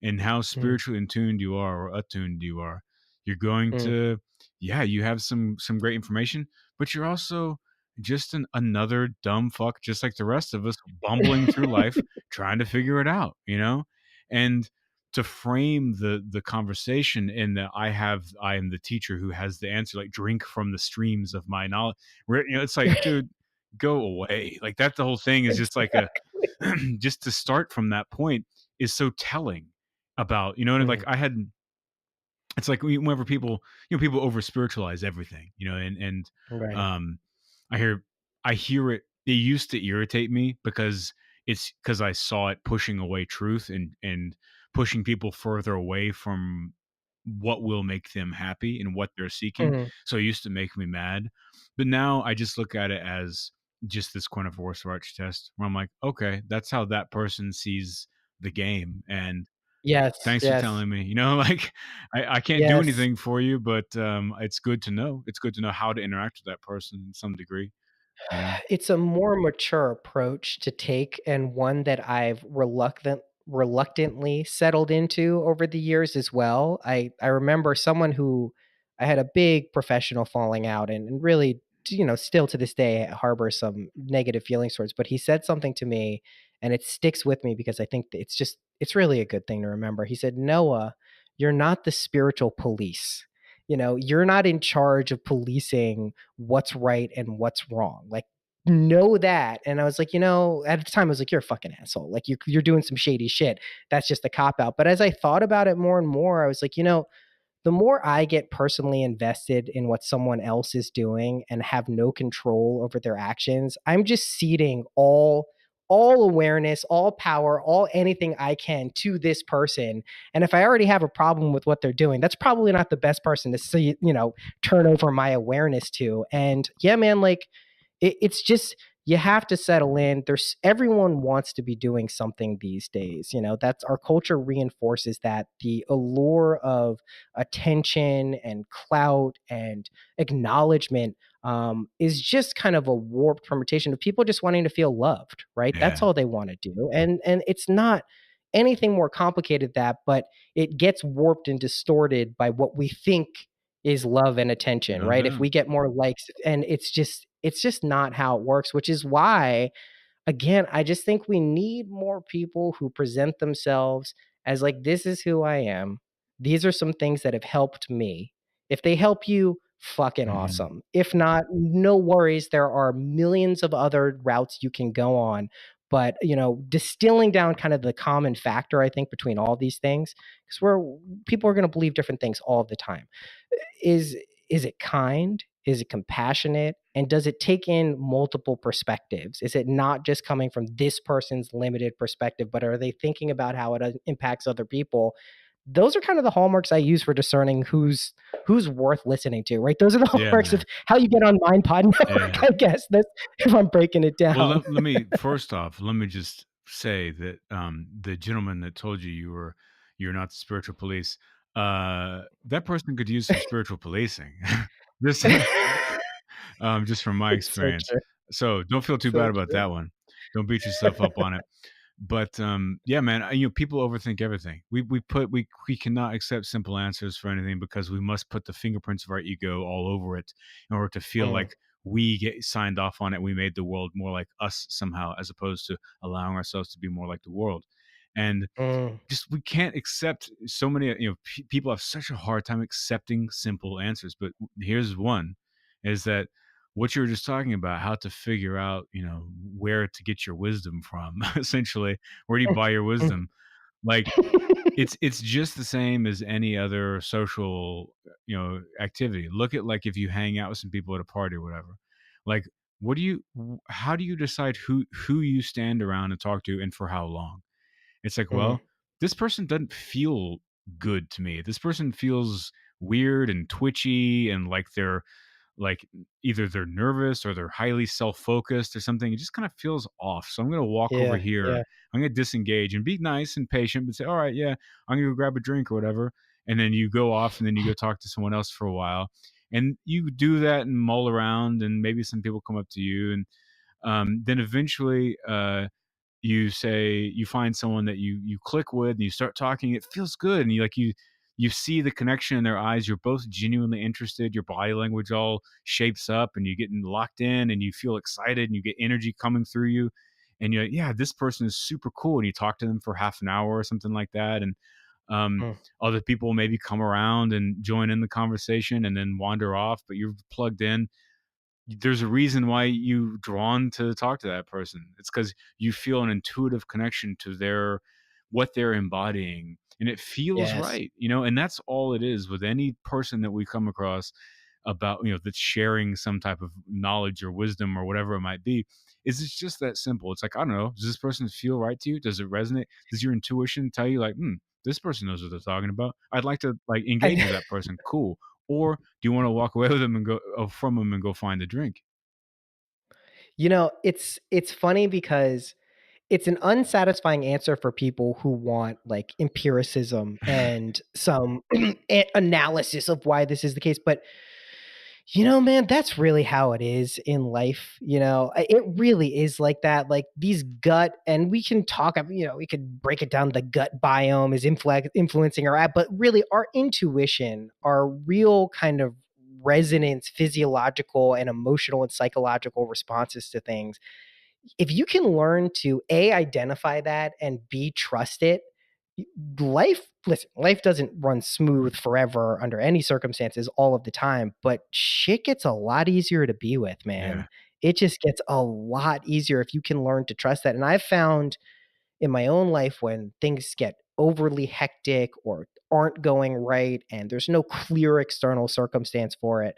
and how spiritually in tuned you are or attuned you are, you're going to, you have some great information, but you're also just another dumb fuck, just like the rest of us, bumbling through life, trying to figure it out, And to frame the conversation in that I am the teacher who has the answer, like drink from the streams of my knowledge. Where it's like, dude, go away. Like that the whole thing is just like a just to start from that point is so telling about, like I had it's like whenever people people over spiritualize everything, and Right. I hear it used to irritate me because I saw it pushing away truth and pushing people further away from what will make them happy and what they're seeking. So it used to make me mad, but now I just look at it as just this Quentin Arch test where I'm like, okay, that's how that person sees the game, and Yes. thanks for telling me. Like I can't do Yes. anything for you, but it's good to know. It's good to know how to interact with that person in some degree. It's a more mature approach to take and one that I've reluctantly settled into over the years as well. I remember someone who I had a big professional falling out and really, still to this day harbor some negative feelings towards, but he said something to me and it sticks with me because I think that it's really a good thing to remember. He said, "Noah, you're not the spiritual police. you're not in charge of policing what's right and what's wrong. Like, know that. And I was like, at the time I was like, you're a fucking asshole. Like you're doing some shady shit. That's just a cop out. But as I thought about it more and more, I was like, the more I get personally invested in what someone else is doing and have no control over their actions, I'm just ceding all awareness, all power, all anything I can to this person. And if I already have a problem with what they're doing, that's probably not the best person to see, turn over my awareness to. And yeah, man, like it's just, you have to settle in. Everyone wants to be doing something these days. That's, our culture reinforces that. The allure of attention and clout and acknowledgement is just kind of a warped permutation of people just wanting to feel loved, right? That's Yeah. all they want to do. And it's not anything more complicated than that, but it gets warped and distorted by what we think is love and attention, No right? If doubt. we get more likes, and it's just not how it works, which is why, again, I just think we need more people who present themselves as like, this is who I am. These are some things that have helped me. If they help you, fucking Mhm. awesome. If not, no worries. There are millions of other routes you can go on. But, distilling down kind of the common factor, I think, between all these things, because people are going to believe different things all the time. Is is it kind? Is it compassionate? And does it take in multiple perspectives? Is it not just coming from this person's limited perspective, but are they thinking about how it impacts other people? Those are kind of the hallmarks I use for discerning who's worth listening to, right? Those are the Yeah, hallmarks of man. how you get on MindPod Network, Yeah. I guess. That's if I'm breaking it Well, down. let me first off, let me just say that the gentleman that told you you're not the spiritual police, that person could use some spiritual policing. This just from my It's so experience. true. So don't feel too So bad about true. that one. Don't beat yourself up on it. But yeah, man, people overthink everything. We cannot accept simple answers for anything because we must put the fingerprints of our ego all over it in order to feel Mm, like we get signed off on it. We made the world more like us somehow, as opposed to allowing ourselves to be more like the world. And mm. just we can't accept so many. People have such a hard time accepting simple answers. But here's one: is that what you were just talking about, how to figure out, where to get your wisdom from. Essentially, where do you buy your wisdom? Like it's just the same as any other social, activity. Look at, like, if you hang out with some people at a party or whatever. Like, how do you decide who you stand around and talk to and for how long? It's like, Mm, well, this person doesn't feel good to me. This person feels weird and twitchy and like they're like either they're nervous or they're highly self-focused or something. It just kind of feels off. So I'm going to walk over yeah, here. yeah. I'm going to disengage and be nice and patient, but say, all right, yeah, I'm going to go grab a drink or whatever. And then you go off and then you go talk to someone else for a while. And you do that and mull around, and maybe some people come up to you, and then eventually you find someone that you click with and you start talking. It feels good, and you see the connection in their eyes. You're both genuinely interested. Your body language all shapes up, and you get locked in, and you feel excited, and you get energy coming through you, and you're like, yeah, this person is super cool. And you talk to them for half an hour or something like that, and um, Mm, other people maybe come around and join in the conversation and then wander off, but you're plugged in. There's a reason why you drawn to talk to that person. It's because you feel an intuitive connection to what they're embodying, and it feels yes. right, and that's all it is with any person that we come across about, that's sharing some type of knowledge or wisdom or whatever it might be. Is it's just that simple. It's like, I don't know, does this person feel right to you? Does it resonate? Does your intuition tell you, like, this person knows what they're talking about? I'd like to, like, engage with I, that person. Cool. Or do you want to walk away with them and go from them and go find a drink? it's funny because it's an unsatisfying answer for people who want like empiricism and some analysis of why this is the case. But man, that's really how it is in life. It really is like that. Like these gut, and we can talk, we could break it down. The gut biome is influencing our, but really our intuition, our real kind of resonance, physiological and emotional and psychological responses to things. If you can learn to A, identify that, and B, trust it, life doesn't run smooth forever under any circumstances all of the time, but shit gets a lot easier to be with, man. Yeah. It just gets a lot easier if you can learn to trust that. And I've found in my own life when things get overly hectic or aren't going right and there's no clear external circumstance for it,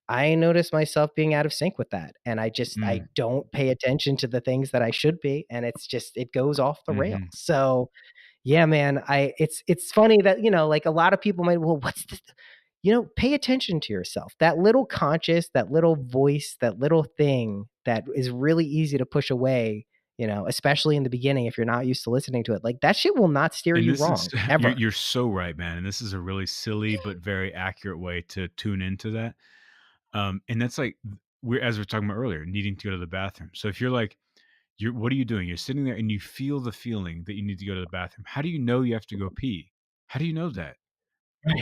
I notice myself being out of sync with that. And I Mm. don't pay attention to the things that I should be. And it goes off the rails. Hmm. So yeah, man, it's funny that, like a lot of people might, well, what's this? Pay attention to yourself. That little conscious, that little voice, that little thing that is really easy to push away, especially in the beginning if you're not used to listening to it. Like that shit will not steer And you this is wrong ever. you're so right, man. And this is a really silly but very accurate way to tune into that. And that's like we're as we are talking about earlier, needing to go to the bathroom. So if you're like, what are you doing? You're sitting there and you feel the feeling that you need to go to the bathroom. How do you know you have to go pee? How do you know that?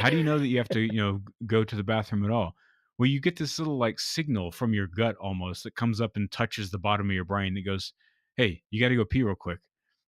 How do you know that you have to, go to the bathroom at all? Well, you get this little like signal from your gut almost that comes up and touches the bottom of your brain that goes, "Hey, you got to go pee real quick."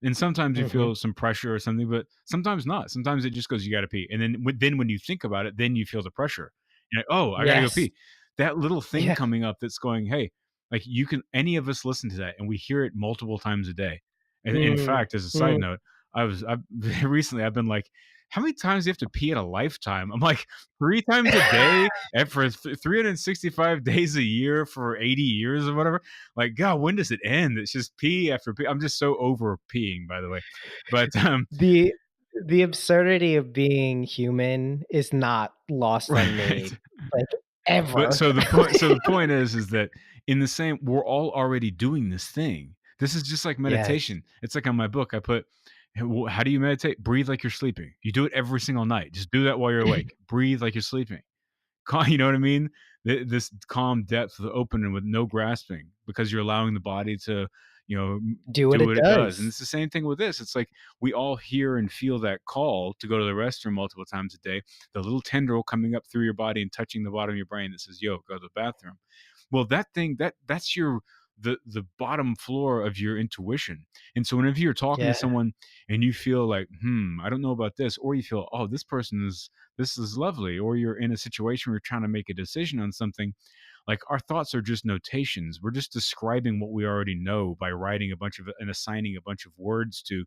And sometimes you Hmm. feel some pressure or something, but sometimes not. Sometimes it just goes, "You got to pee," and then when you think about it, then you feel the pressure. You're like, "Oh, I got to go Yes. pee." That little thing Yeah. coming up that's going, "Hey," like you can any of us listen to that, and we hear it multiple times a day. And in Mm, fact, as a side mm. note, I recently I've been like, how many times do you have to pee in a lifetime? I'm like, 3 times a day and for 365 days a year for 80 years or whatever. Like, God, when does it end? It's just pee after pee. I'm just so over peeing, by the way. But The the absurdity of being human is not lost on right. me, like, But ever. so the point is that in the same we're all already doing this thing. This is just like Yes. meditation. It's like on my book I put, "Hey, how do you meditate? Breathe like you're sleeping. You do it every single night. Just do that while you're awake. Breathe like you're sleeping." You know what I mean? This calm depth, the open and with no grasping, because you're allowing the body to, Do what do it what it does. And does. it's the same thing with this. It's like we all hear and feel that call to go to the restroom multiple times a day. The little tendril coming up through your body and touching the bottom of your brain that says, "Yo, go to the bathroom." Well, that thing that's your the bottom floor of your intuition. And so whenever you're talking to Yeah. someone and you feel like, I don't know about this, or you feel, oh, this is lovely, or you're in a situation where you're trying to make a decision on something, like our thoughts are just notations. We're just describing what we already know by writing a bunch of and assigning a bunch of words to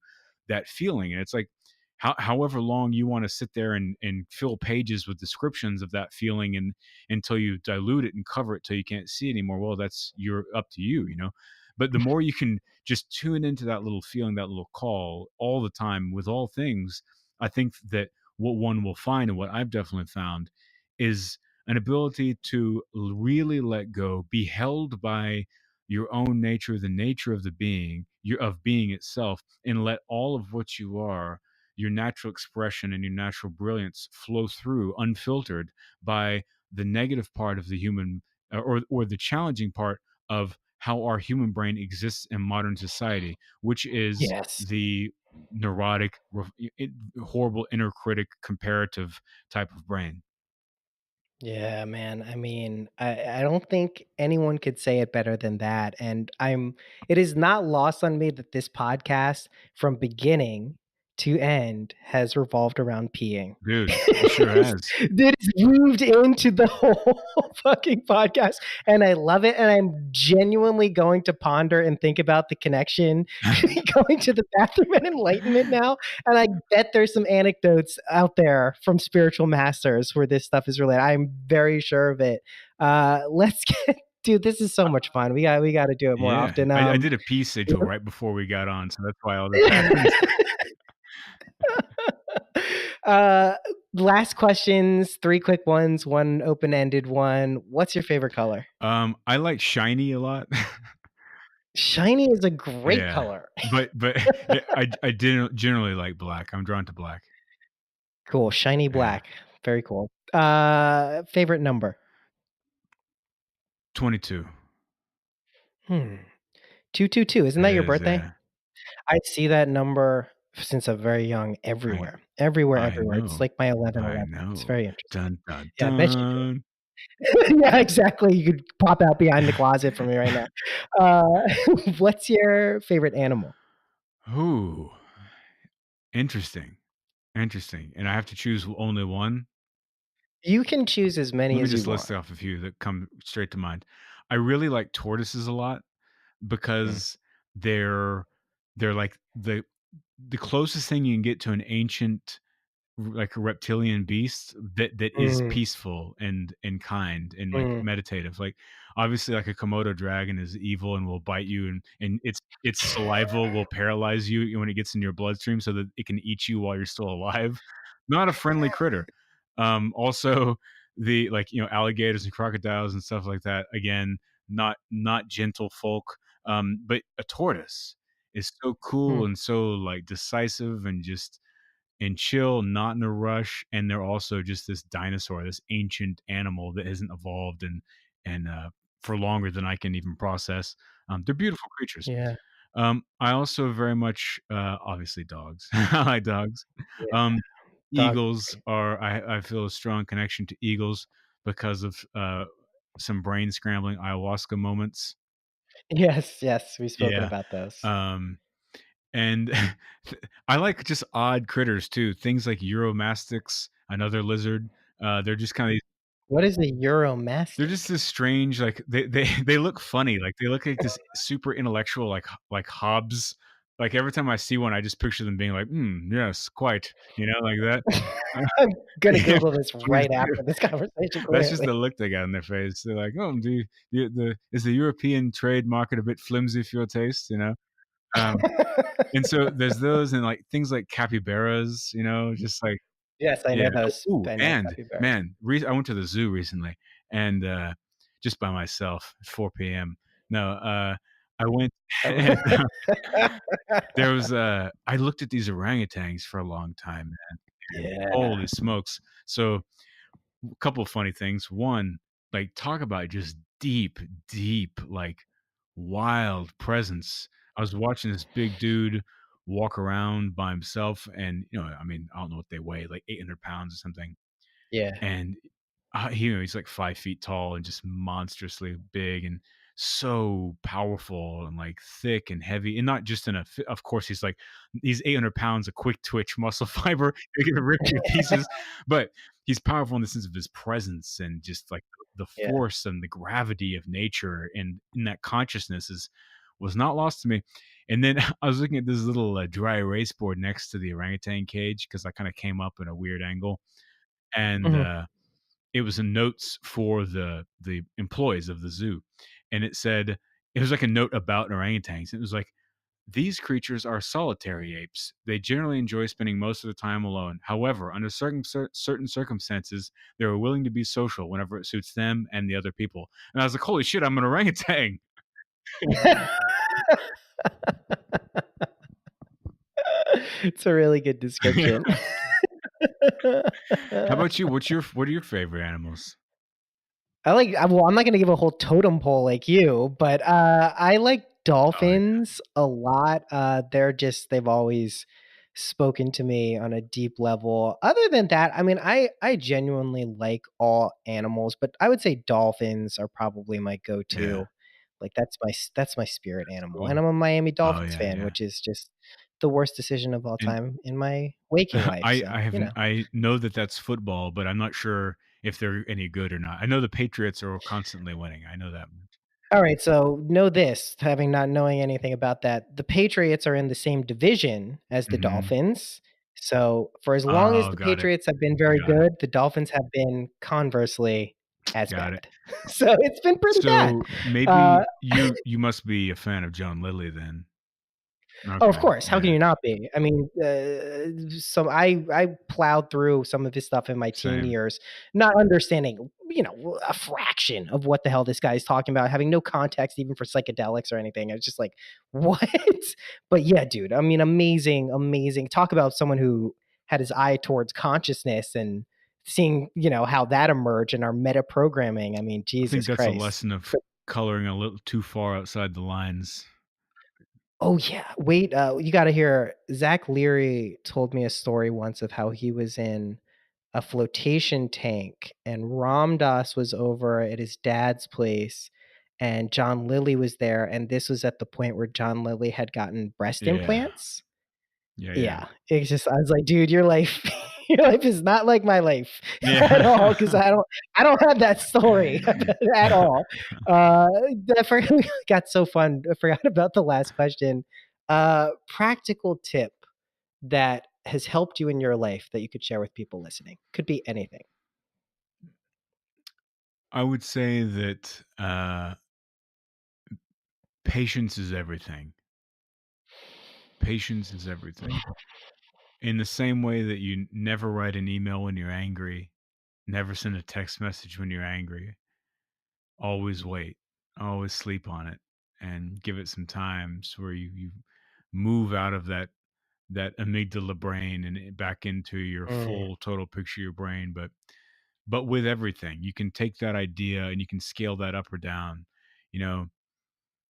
that feeling. And it's like, however long you want to sit there and fill pages with descriptions of that feeling and until you dilute it and cover it till you can't see anymore, well, that's you're up to you. But the more you can just tune into that little feeling, that little call all the time with all things, I think that what one will find and what I've definitely found is an ability to really let go, be held by your own nature, the nature of the being, of being itself, and let all of what you are, your natural expression and your natural brilliance flow through unfiltered by the negative part of the human or the challenging part of how our human brain exists in modern society, which is Yes. the neurotic, horrible inner critic comparative type of brain. Yeah, man. I mean, I don't think anyone could say it better than that. And it is not lost on me that this podcast from beginning to end has revolved around peeing. Dude, it sure has. That is moved into the whole fucking podcast. And I love it. And I'm genuinely going to ponder and think about the connection between going to the bathroom and enlightenment now. And I bet there's some anecdotes out there from spiritual masters where this stuff is related. I'm very sure of it. Let's get, dude. This is so much fun. We got to do it more Yeah, often. I did a pee sigil right before we got on, so that's why all this happened. uh, last questions. Three quick ones. One open-ended one. What's your favorite color? I like shiny a lot. Shiny is a great Yeah, color. but I didn't generally like black. I'm drawn to black. Cool. Shiny Yeah, black. Very cool. Favorite number? 22. 222. Isn't It that your is, birthday? yeah. I see that number since I'm very young I everywhere. Everywhere, I everywhere. It's know. like my I 1111. It's know. very interesting. Dun, dun, Yeah, I bet you do. dun. Yeah, exactly. You could pop out behind the closet for me right now. What's your favorite animal? Ooh, interesting. Interesting. And I have to choose only one. You can choose as many Let me as you just list want. off a few that come straight to mind. I really like tortoises a lot Mm. because they're they're like the closest thing you can get to an ancient like a reptilian beast that is Mm, peaceful and kind and like mm. meditative. Like obviously like a Komodo dragon is evil and will bite you and its saliva will paralyze you when it gets in your bloodstream so that it can eat you while you're still alive. Not a friendly critter. Also the like alligators and crocodiles and stuff like that, again, not gentle folk. But a tortoise is so cool Mm. and so like decisive and just and chill, not in a rush, and they're also just this dinosaur, this ancient animal that hasn't evolved and for longer than I can even process. They're beautiful creatures. Yeah, I also very much, obviously, dogs. I like dogs. yeah. Um, Dogs. eagles are. I feel a strong connection to eagles because of some brain scrambling ayahuasca moments. Yes, yes, we've spoken Yeah. about those. Um, and I like just odd critters too. Things like Euromastics, another lizard. They're just kind of What is a they're just Euromastic? this strange like they look funny. Like they look like this super intellectual like Hobbes. Like every time I see one, I just picture them being like, yes, quite, like that. I'm gonna Yeah, Google this please right do. after this conversation, That's just clearly. the look they got in their face. They're like, oh, is the European trade market a bit flimsy for your taste? Um, And so there's those and, like, things like capybaras, just like Yes, I know yeah. those. Ooh, I know and capybaras. man, I went to the zoo recently and, just by myself at 4 PM. No, I went Oh. and, there was, I looked at these orangutans for a long time, man, and Yeah. holy smokes. So a couple of funny things. One, like talk about just deep, deep, like wild presence. I was watching this big dude walk around by himself, and I mean, I don't know what they weigh, like 800 pounds or something. Yeah. And he's like 5 feet tall and just monstrously big and so powerful and like thick and heavy, and not just of course he's 800 pounds of quick twitch muscle fiber. They're gonna rip you to pieces, but he's powerful in the sense of his presence and just like the Yeah. force and the gravity of nature and in that consciousness was not lost to me. And then I was looking at this little dry erase board next to the orangutan cage because I kind of came up in a weird angle, and Mhm. it was in notes for the employees of the zoo, and it was like a note about orangutans. It was like, these creatures are solitary apes. They generally enjoy spending most of the time alone. However, under certain circumstances, they are willing to be social whenever it suits them and the other people. And I was like, holy shit, I'm an orangutan. It's a really good description. How about you? What are your favorite animals? Well, I'm not gonna give a whole totem pole like you, but, I like Oh yeah, dolphins a lot. They've always spoken to me on a deep level. Other than that, I mean, I genuinely like all animals, but I would say dolphins are probably my yeah, go-to. Like, that's my spirit animal, and cool. I'm a Miami Oh Dolphins yeah, fan, yeah. which is just the worst decision of all And time in my waking life, I so, I haven't I know that that's football, but I'm not sure if they're any good or not. I know the Patriots are constantly winning. I know that much. All right, so know this, having not knowing anything about that, the Patriots are in the same division as the Mhm. Dolphins. So, for as long as Oh, the got it. Patriots have been very Got it. good, the Dolphins have been conversely as Got it. bad. So, it's been pretty bad. So, Uh maybe you must be a fan of John Lilly then. Oh, of Okay, course. How can yeah, you not be? I mean, I plowed through some of his stuff in my teen same. years, not understanding, a fraction of what the hell this guy is talking about, having no context even for psychedelics or anything. I was just like, what? But yeah, dude. I mean, amazing, amazing. Talk about someone who had his eye towards consciousness and seeing, how that emerged in our meta programming. I mean, I think Jesus that's a Christ. lesson of coloring a little too far outside the lines. Oh yeah. Wait, you gotta hear Zach Leary told me a story once of how he was in a flotation tank and Ram Dass was over at his dad's place and John Lilly was there, and this was at the point where John Lilly had gotten breast Yeah. implants. Yeah. Yeah, it's just I was like, dude, your life, your life is not like my life at Yeah. all because I don't have that story at all. I forgot, got so fun. I forgot about the last question. Practical tip that has helped you in your life that you could share with people listening. Could be anything. I would say that patience is everything. Patience is everything. In the same way that you never write an email when you're angry, never send a text message when you're angry, always wait, always sleep on it, and give it some time so where you move out of that amygdala brain and back into your Mm, full total picture of your brain. But with everything, you can take that idea and you can scale that up or down. You know,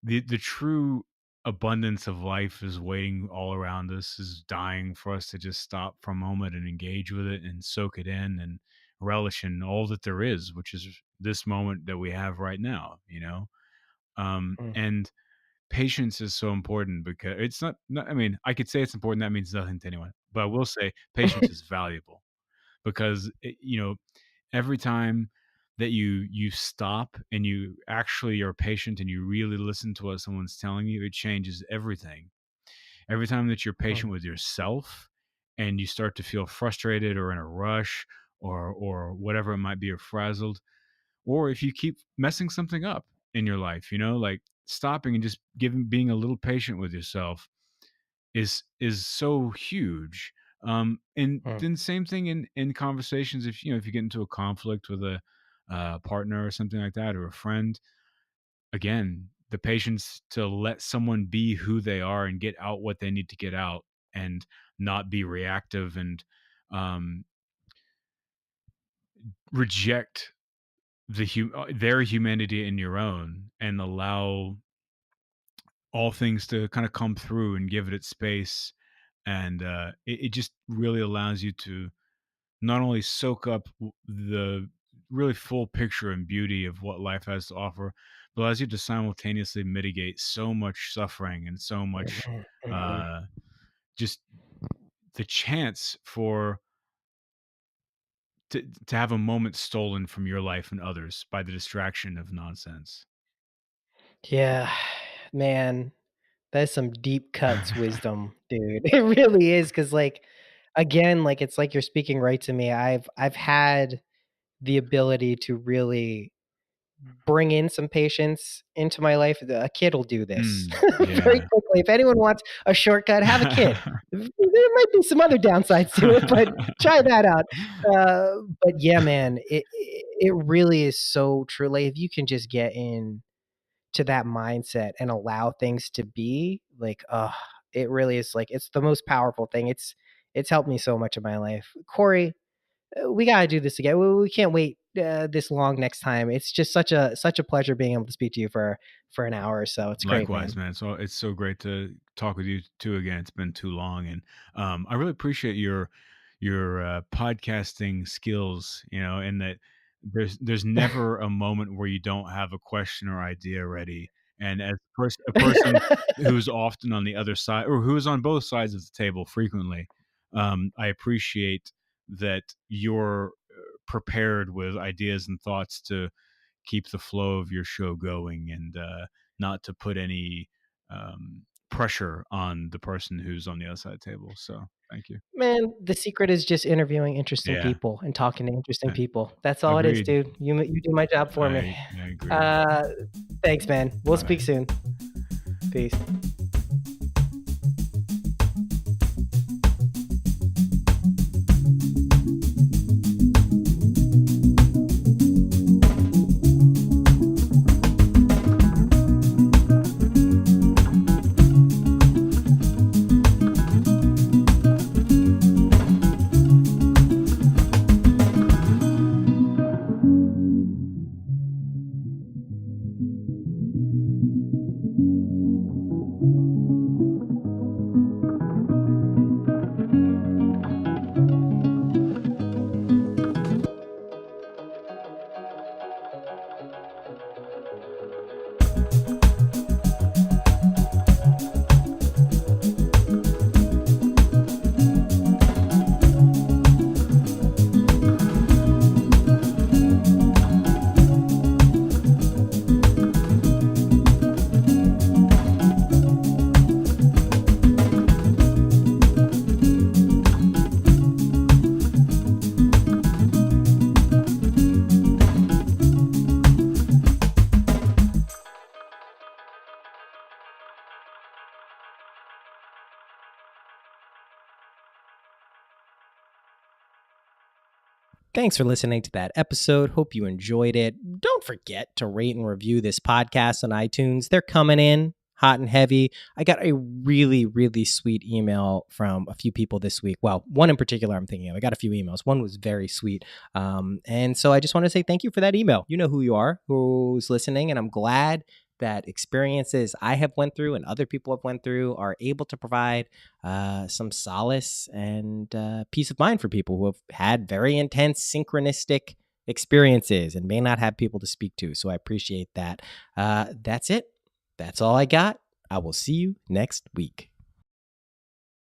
the true abundance of life is waiting all around us, is dying for us to just stop for a moment and engage with it and soak it in and relish in all that there is, which is this moment that we have right now. mm, And patience is so important because it's not, I mean, I could say it's important, that means nothing to anyone, but I will say patience is valuable because every time that you stop and you actually are patient and you really listen to what someone's telling you, it changes everything. Every time that you're mm, patient with yourself and you start to feel frustrated or in a rush or whatever it might be, or frazzled, or if you keep messing something up in your life, like stopping and just being a little patient with yourself is so huge. And mm. then same thing in conversations. If you get into a conflict with a partner or something like that, or a friend, again, the patience to let someone be who they are and get out what they need to get out, and not be reactive and um, reject their humanity in your own, and allow all things to kind of come through and give it its space. And it just really allows you to not only soak up the really full picture and beauty of what life has to offer, but allows you to simultaneously mitigate so much suffering and so much Mhm, mhm. uh, just the chance for to have a moment stolen from your life and others by the distraction of nonsense. Yeah, man, that's some deep cuts wisdom, dude. It really is because, like, again, like it's like you're speaking right to me. I've had the ability to really bring in some patience into my life. A kid will do this very Yeah. quickly. If anyone wants a shortcut, have a kid. There might be some other downsides to it, but try that out. But yeah, man, it really is so true. Like if you can just get in to that mindset and allow things to be, like, it really is like it's the most powerful thing. It's helped me so much in my life. Corey, we gotta do this again. We can't wait this long next time. It's just such a pleasure being able to speak to you for an hour or so. It's great, Likewise, man. man. So it's so great to talk with you too again. It's been too long, and I really appreciate your podcasting skills. And that there's never a moment where you don't have a question or idea ready. And as a person who's often on the other side, or who is on both sides of the table frequently, I appreciate that you're prepared with ideas and thoughts to keep the flow of your show going, and not to put any pressure on the person who's on the other side of the table. So thank you. Man, the secret is just interviewing interesting Yeah, people and talking to interesting uh, people. That's all it is, agreed. dude. You do my job for me. I agree. Uh, Thanks, man. We'll All right. speak soon. Peace. Thanks for listening to that episode. Hope you enjoyed it. Don't forget to rate and review this podcast on iTunes. They're coming in hot and heavy. I got a really, really sweet email from a few people this week. Well, one in particular I'm thinking of. I got a few emails. One was very sweet. And so I just want to say thank you for that email. You know who you are, who's listening, and I'm glad that experiences I have went through and other people have went through are able to provide some solace and peace of mind for people who have had very intense synchronistic experiences and may not have people to speak to. So I appreciate that. That's it. That's all I got. I will see you next week.